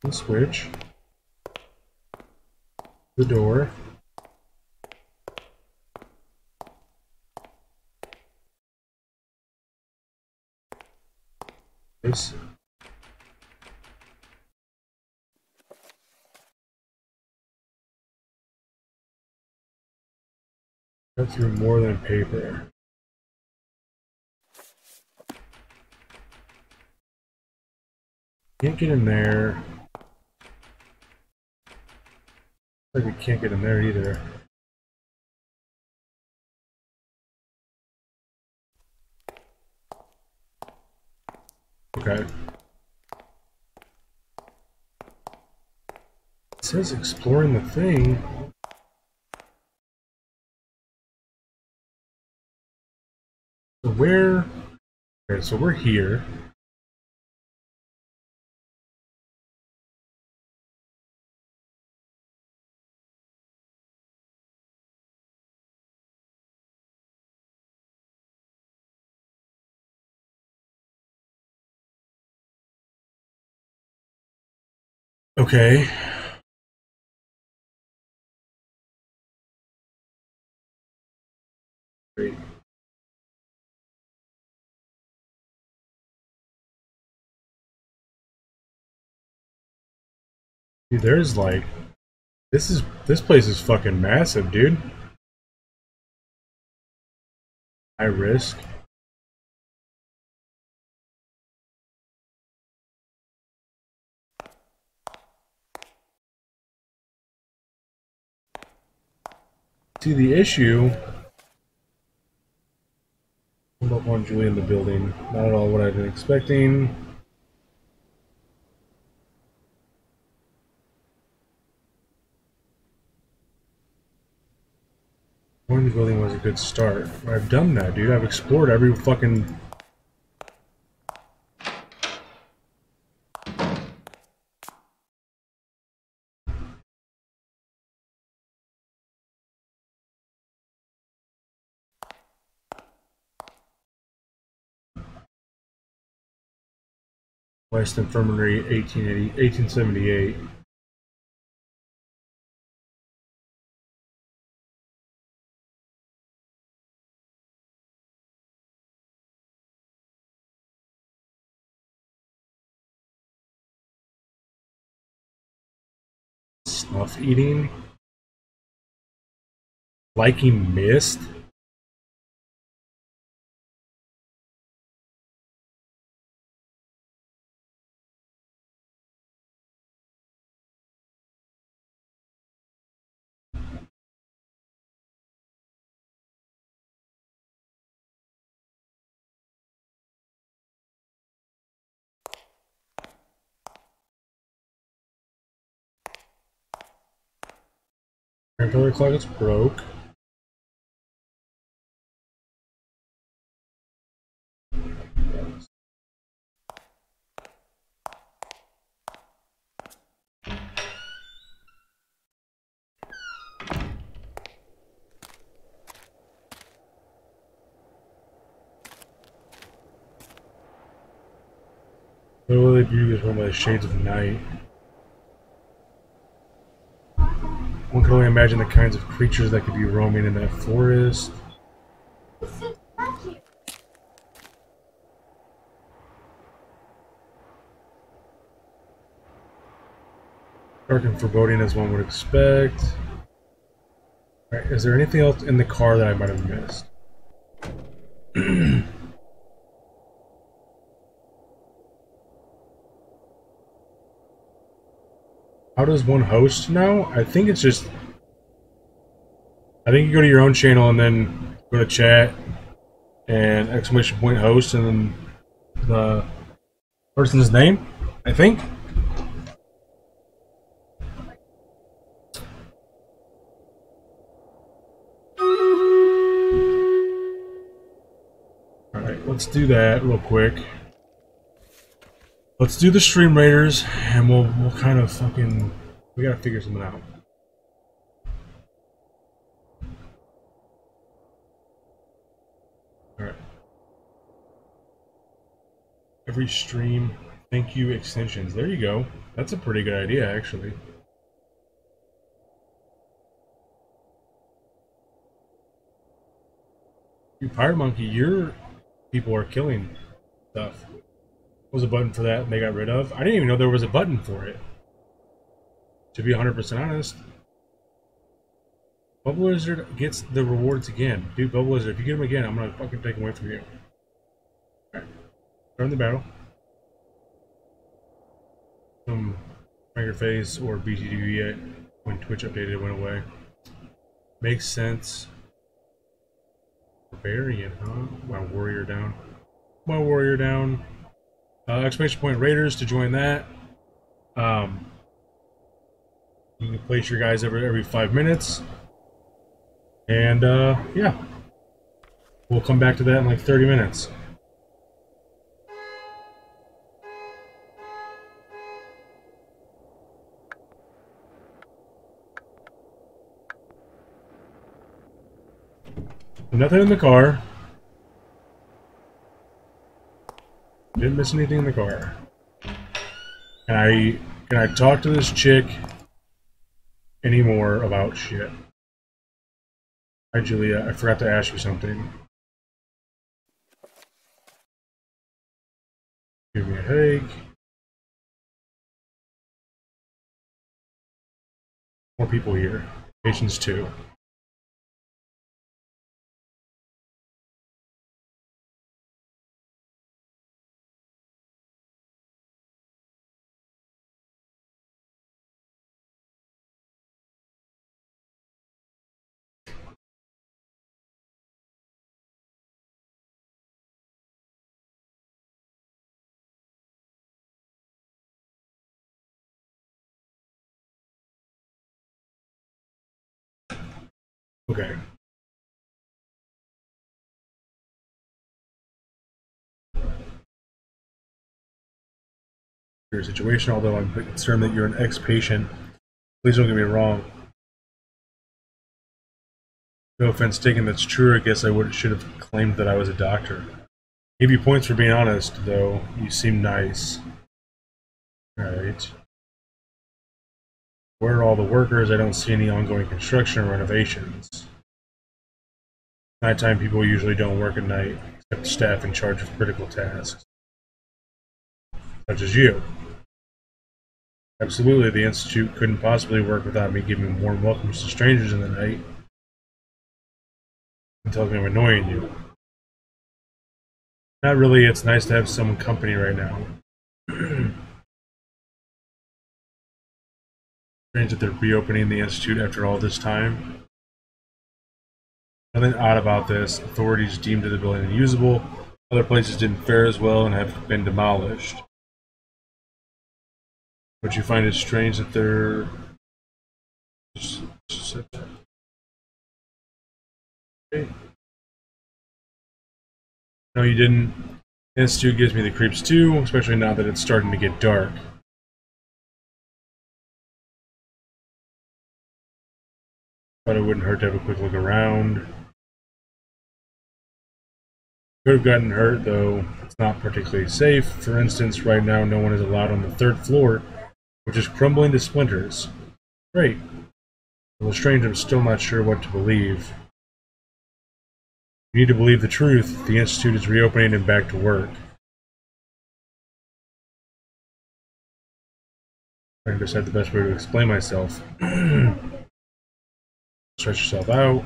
And switch. The door. This. Cut through more than paper. Can't get in there. Like we can't get in there either. Okay. It says exploring the thing. So where? Okay, so we're here. Okay. Great. Dude, there's like this place is fucking massive, dude. High risk. See the issue. Hold up on Julie in the building. Not at all what I've been expecting. Going to the building was a good start. I've done that, dude. I've explored every fucking... West Infirmary, 1878. Snuff eating. Liking mist. Grandfather clock is broke. Literally view is run by the shades of night. One can only imagine the kinds of creatures that could be roaming in that forest. Dark and foreboding as one would expect. Alright, is there anything else in the car that I might have missed? How does one host now? I think it's just... I think you go to your own channel and then go to chat and exclamation point host and then the person's name, I think. Alright, let's do that real quick. Let's do the Stream Raiders, and we'll kind of fucking... We gotta figure something out. Alright. Every stream, thank you extensions. There you go. That's a pretty good idea, actually. You Pirate Monkey, your people are killing stuff. There was a button for that and they got rid of. I didn't even know there was a button for it. To be 100% honest. Bubble Lizard gets the rewards again. Dude, Bubble Lizard, if you get him again, I'm gonna fucking take him away from you. Alright. Start the battle. Finger Face or BTDV when Twitch updated went away. Makes sense. Barbarian, huh? My warrior down. My warrior down. Exclamation point Raiders to join that. You can place your guys every 5 minutes. And yeah. We'll come back to that in like 30 minutes. Nothing in the car. Didn't miss anything in the car. Can I talk to this chick anymore about shit? Hi Julia, I forgot to ask you something. Give me a headache. More people here. Patients 2. Okay. Your situation, although I'm concerned that you're an ex-patient. Please don't get me wrong. No offense taken, that's true. I guess I should have claimed that I was a doctor. Give you points for being honest, though. You seem nice. Alright. Where are all the workers? I don't see any ongoing construction or renovations. Nighttime people usually don't work at night, except staff in charge of critical tasks. Such as you. Absolutely, the Institute couldn't possibly work without me giving warm welcomes to strangers in the night. And telling me I'm annoying you. Not really, it's nice to have some company right now. Strange that they're reopening the Institute after all this time. Nothing odd about this. Authorities deemed the building unusable. Other places didn't fare as well and have been demolished. But you find it strange that they're... No, you didn't. The Institute gives me the creeps too, especially now that it's starting to get dark. But it wouldn't hurt to have a quick look around. Could have gotten hurt, though. It's not particularly safe. For instance, right now no one is allowed on the 3rd floor, which is crumbling to splinters. Great. Well, strange, I'm still not sure what to believe. You need to believe the truth. The Institute is reopening and back to work. I decide the best way to explain myself. Stretch yourself out.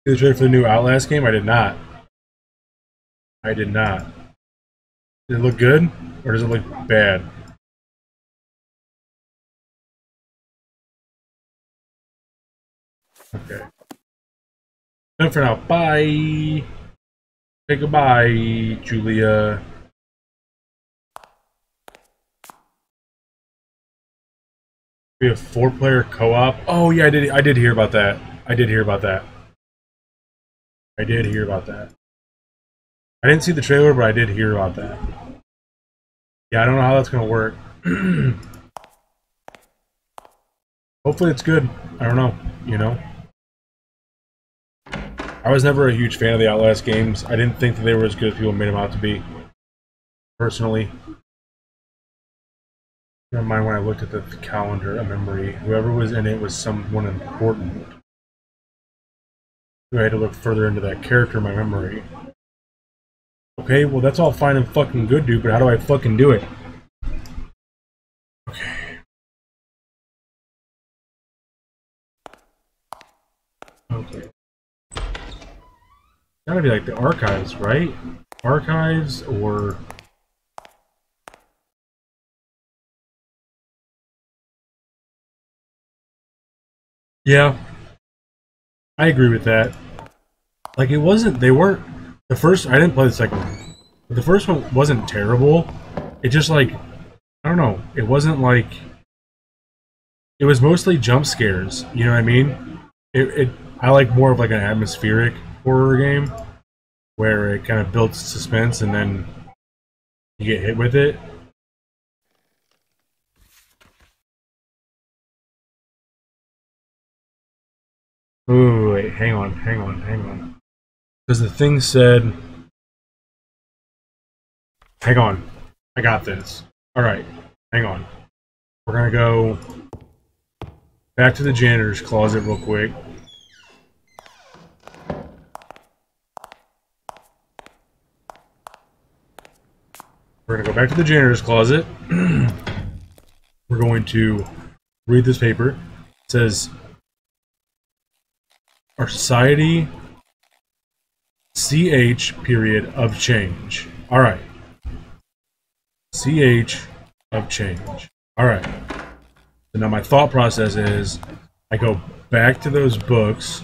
Did you ready for the new Outlast game? I did not. I did not. Does it look good? Or does it look bad? Okay. Done for now. Bye. Say goodbye, Julia. We have 4-player co-op. Oh yeah, I did hear about that. I did hear about that. I did hear about that. I didn't see the trailer, but I did hear about that. Yeah, I don't know how that's gonna work. Hopefully it's good. I don't know, you know? I was never a huge fan of the Outlast games. I didn't think that they were as good as people made them out to be. Personally. Never mind when I looked at the calendar, a memory. Whoever was in it was someone important. I had to look further into that character in my memory. Okay, well that's all fine and fucking good, dude, but how do I fucking do it? Okay. Okay. Gotta be like the archives, right? Archives or... Yeah. I agree with that. Like, it wasn't... They weren't... The first... I didn't play the second one. But the first one wasn't terrible. It just, like... I don't know. It wasn't, like... It was mostly jump scares. You know what I mean? I like more of, like, an atmospheric horror game. Where it kind of builds suspense and then you get hit with it. Ooh, wait, hang on. Because the thing said... Hang on. I got this. Alright, hang on. We're gonna go back to the janitor's closet real quick. We're gonna go back to the janitor's closet. We're going to read this paper. It says... Our society... CH period of change. Alright. CH of change. Alright. So now my thought process is I go back to those books.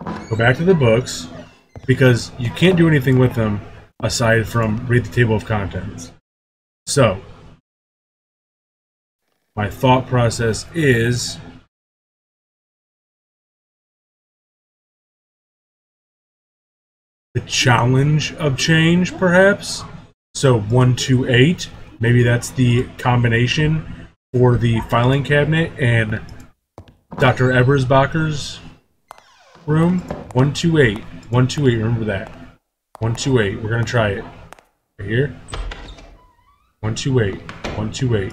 Go back to the books because you can't do anything with them aside from read the table of contents. So my thought process is the challenge of change, perhaps. So 128, maybe that's the combination for the filing cabinet and Dr. Ebersbacher's room. 128, 128. Remember that. 128. We're gonna try it. Right here. 128, 128.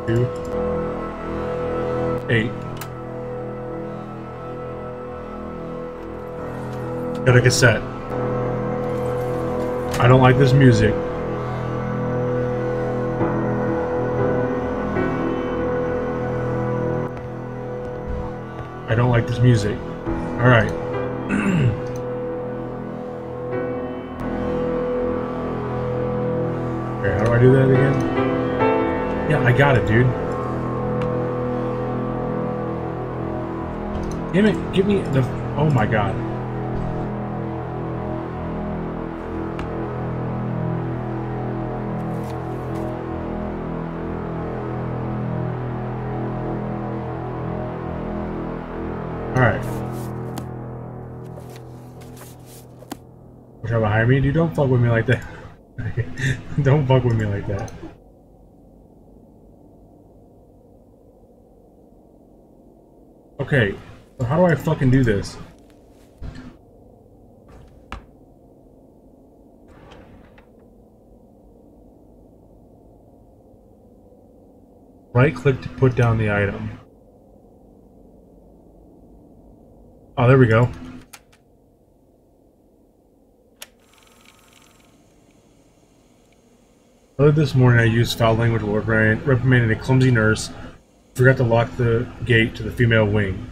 Two. 8. Got a cassette. I don't like this music. I don't like this music. Alright. Okay, how do I do that again? Yeah, I got it, dude. Damn it, give me the... Oh my god. Alright. Watch out behind me, dude. Don't fuck with me like that. Don't fuck with me like that. Okay. So how do I fucking do this? Right click to put down the item. Oh, there we go. Earlier this morning I used foul language while reprimanding a clumsy nurse. Forgot to lock the gate to the female wing.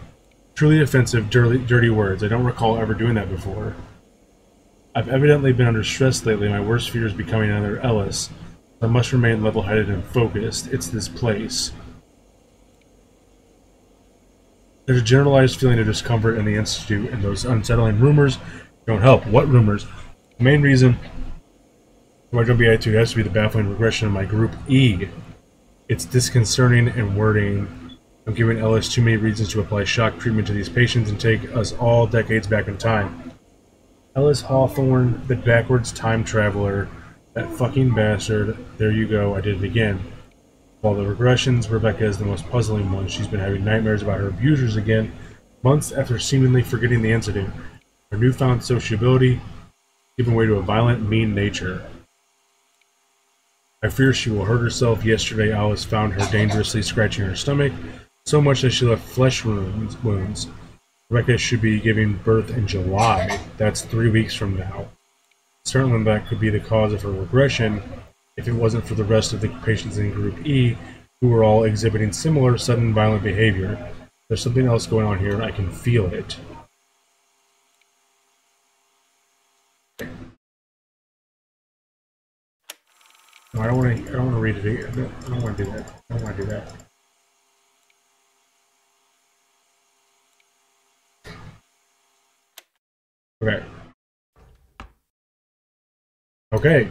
Truly offensive, dirty words. I don't recall ever doing that before. I've evidently been under stress lately. My worst fear is becoming another Ellis. I must remain level-headed and focused. It's this place. There's a generalized feeling of discomfort in the Institute, and those unsettling rumors don't help. What rumors? The main reason My jump AI2 has to be the baffling regression of my group E. It's disconcerting and wording. I'm giving Ellis too many reasons to apply shock treatment to these patients and take us all decades back in time. Ellis Hawthorne, the backwards time traveler, that fucking bastard. There you go, I did it again. Of all the regressions, Rebecca is the most puzzling one. She's been having nightmares about her abusers again, months after seemingly forgetting the incident. Her newfound sociability giving way to a violent, mean nature. I fear she will hurt herself. Yesterday, Alice found her dangerously scratching her stomach, so much that she left flesh wounds. Rebecca should be giving birth in July. That's 3 weeks from now. Certainly that could be the cause of her regression if it wasn't for the rest of the patients in Group E who were all exhibiting similar sudden violent behavior. There's something else going on here and I can feel it. No, I don't want to read it again. I don't want to do that. I don't want to do that. Okay. Okay.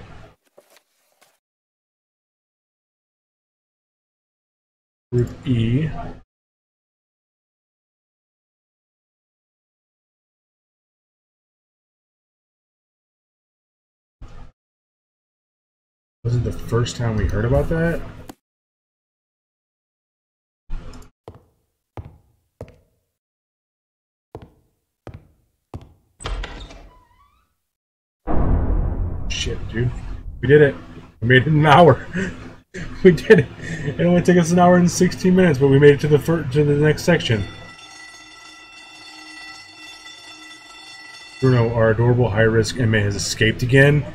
Group E. Was it the first time we heard about that? Shit, dude. We did it. We made it in an hour. We did it. It only took us an hour and 16 minutes, but we made it to the next section. Bruno, our adorable high-risk inmate, has escaped again.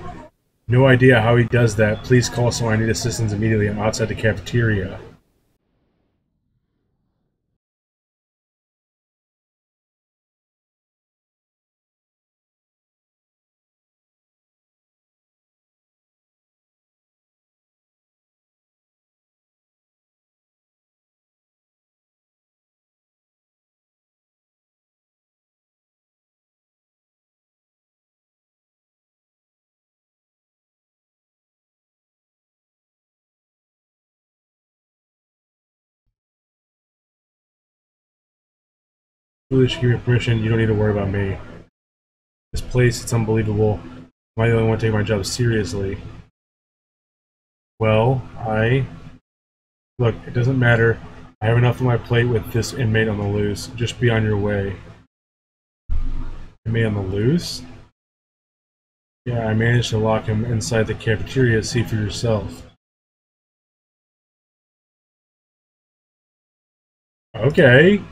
No idea how he does that. Please call someone. I need assistance immediately. I'm outside the cafeteria. Foolish, give me permission. You don't need to worry about me. This place, it's unbelievable. Am I the only one taking my job seriously? Well, Look, it doesn't matter. I have enough on my plate with this inmate on the loose. Just be on your way. Inmate on the loose? Yeah, I managed to lock him inside the cafeteria. See for yourself. Okay.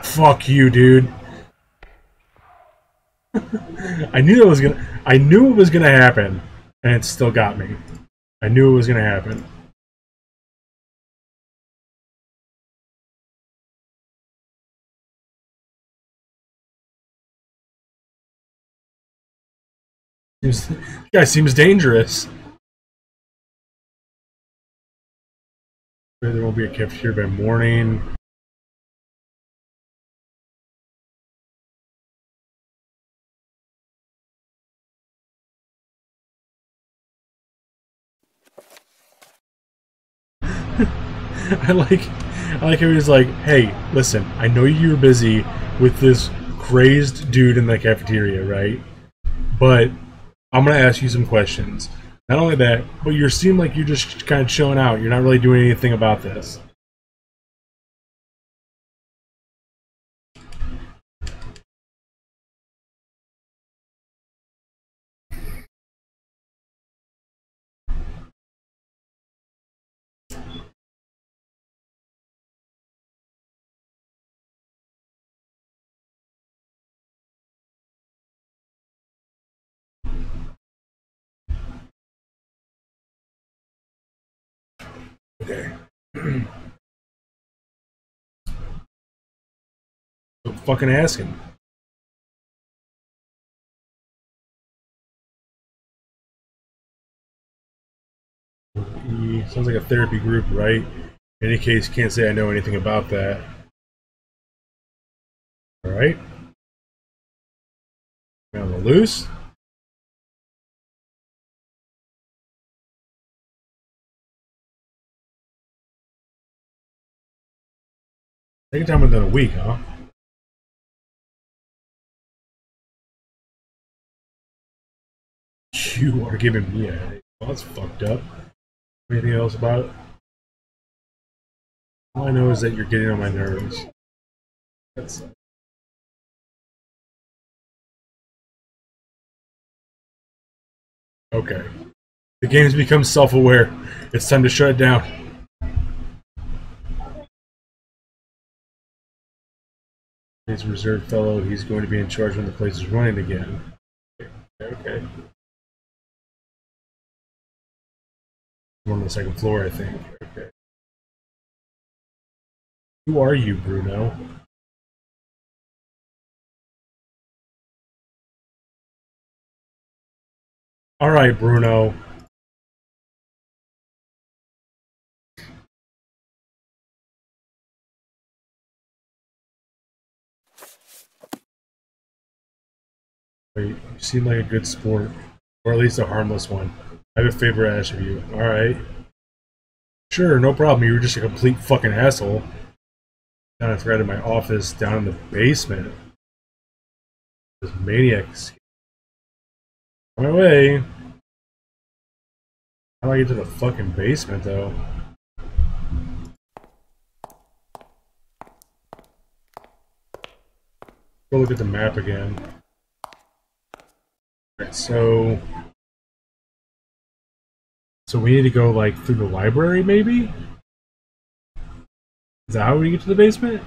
Fuck you, dude. I knew it was gonna happen, and it still got me. I knew it was gonna happen. This guy seems dangerous. There won't be a cafeteria by morning. I like how he's like, hey, listen, I know you're busy with this crazed dude in the cafeteria, right? But I'm gonna ask you some questions. Not only that, but you seem like you're just kind of chilling out. You're not really doing anything about this. Okay. So fucking ask him. therapy. Sounds like a therapy group, right? In any case, can't say I know anything about that. Alright. On the loose. Taking time within a week, huh? You are giving me a headache. Well, that's fucked up. Anything else about it? All I know is that you're getting on my nerves. That's okay. The game's become self-aware. It's time to shut it down. He's a reserve fellow. He's going to be in charge when the place is running again. Okay. I'm on the second floor, I think. Okay. Who are you, Bruno? Alright, Bruno. Wait, you seem like a good sport. Or at least a harmless one. I have a favor to ask of you. Alright. Sure, no problem. You were just a complete fucking asshole. Down a threat in my office, down in the basement. This maniac. On my way. How do I get to the fucking basement, though? Go look at the map again. Alright, so we need to go, like, through the library, maybe? Is that how we get to the basement?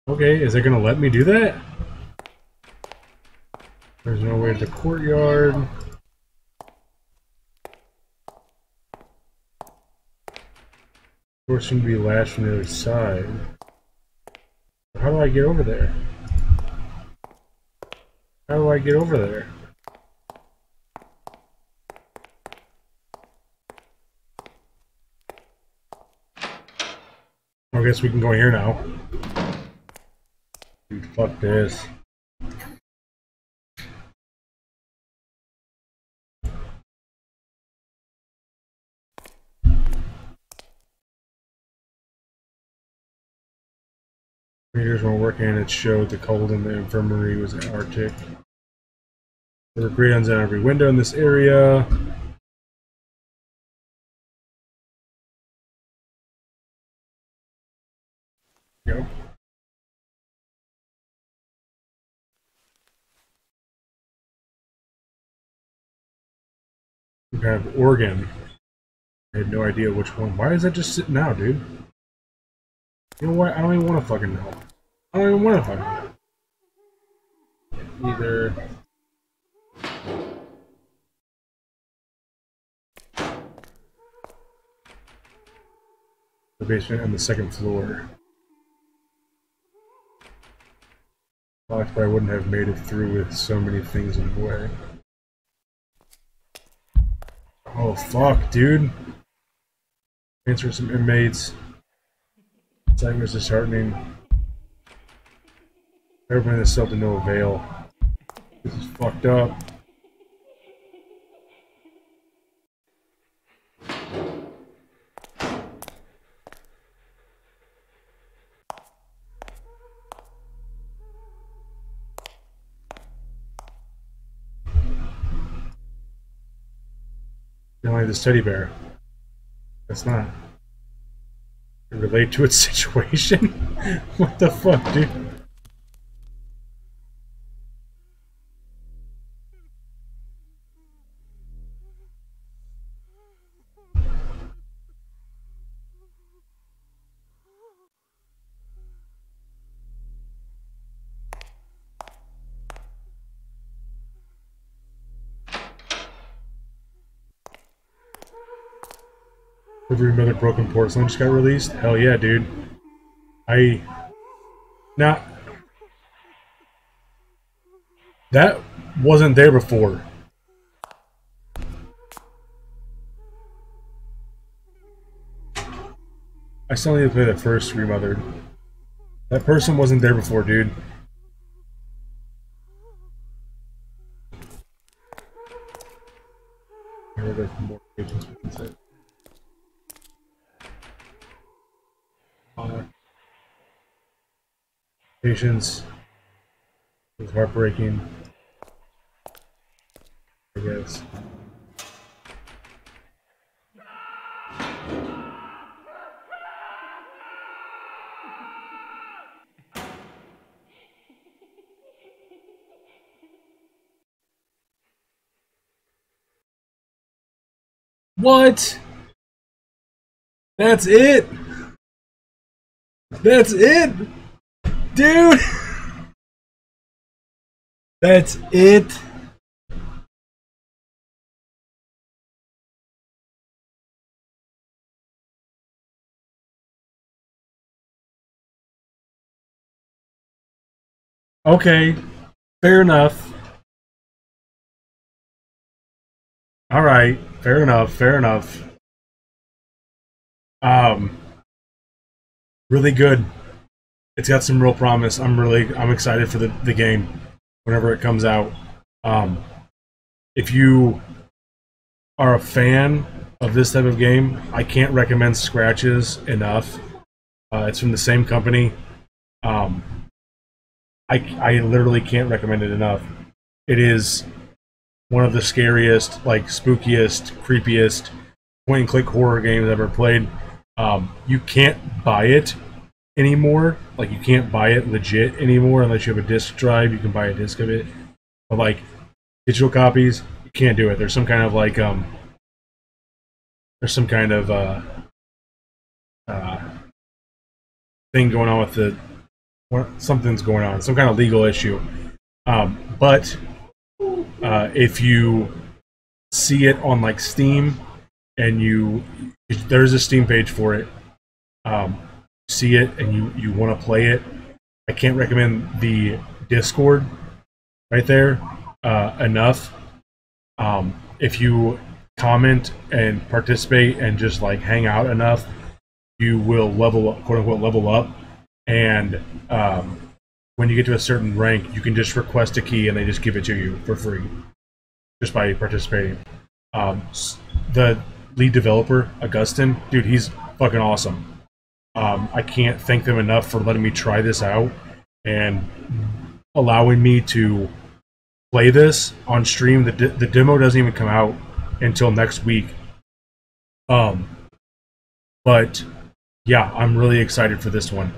Okay, is it gonna let me do that? There's no way to the courtyard. Doors seem to be latched from the other side. How do I get over there? How do I get over there? I guess we can go here now. Dude, fuck this. Meters weren't working and it showed the cold in the infirmary was Arctic. There were grayons on every window in this area. Go. Some kind of organ. I had no idea which one. Why is that just sitting out, dude? You know what? I don't even want to fucking know. I don't even want to fucking know. Either. The basement and the second floor. But I wouldn't have made it through with so many things in the way. Oh fuck, dude. Answer some inmates. Sight was disheartening. Everyone is self to no avail. This is fucked up. You don't like this teddy bear. That's not. Relate to its situation? What the fuck, dude? Every Mother Broken Porcelain just got released? Hell yeah, dude. Not. That wasn't there before. I still need to play the first Remothered. That person wasn't there before, dude. There's more pages we can say. Patience is heartbreaking, I guess. What? That's it? That's it? Dude! That's it? Okay, fair enough. Alright, fair enough, fair enough. Really good. It's got some real promise. I'm excited for the game whenever it comes out. If you are a fan of this type of game, I can't recommend Scratches enough. It's from the same company. I literally can't recommend it enough. It is one of the scariest, like spookiest, creepiest point-and-click horror games I've ever played. You can't buy it anymore. Like, you can't buy it legit anymore unless you have a disc drive. You can buy a disc of it, but like digital copies, you can't do it. There's some kind of like there's some kind of thing going on with the something's going on, some kind of legal issue. But if you see it on like Steam and there's a Steam page for it, see it and you want to play it, I can't recommend the Discord right there enough. If you comment and participate and just like hang out enough, you will level up, quote unquote level up, and when you get to a certain rank, you can just request a key and they just give it to you for free just by participating. The lead developer, Augustin, dude, he's fucking awesome. I can't thank them enough for letting me try this out and allowing me to play this on stream. The demo doesn't even come out until next week. But yeah, I'm really excited for this one.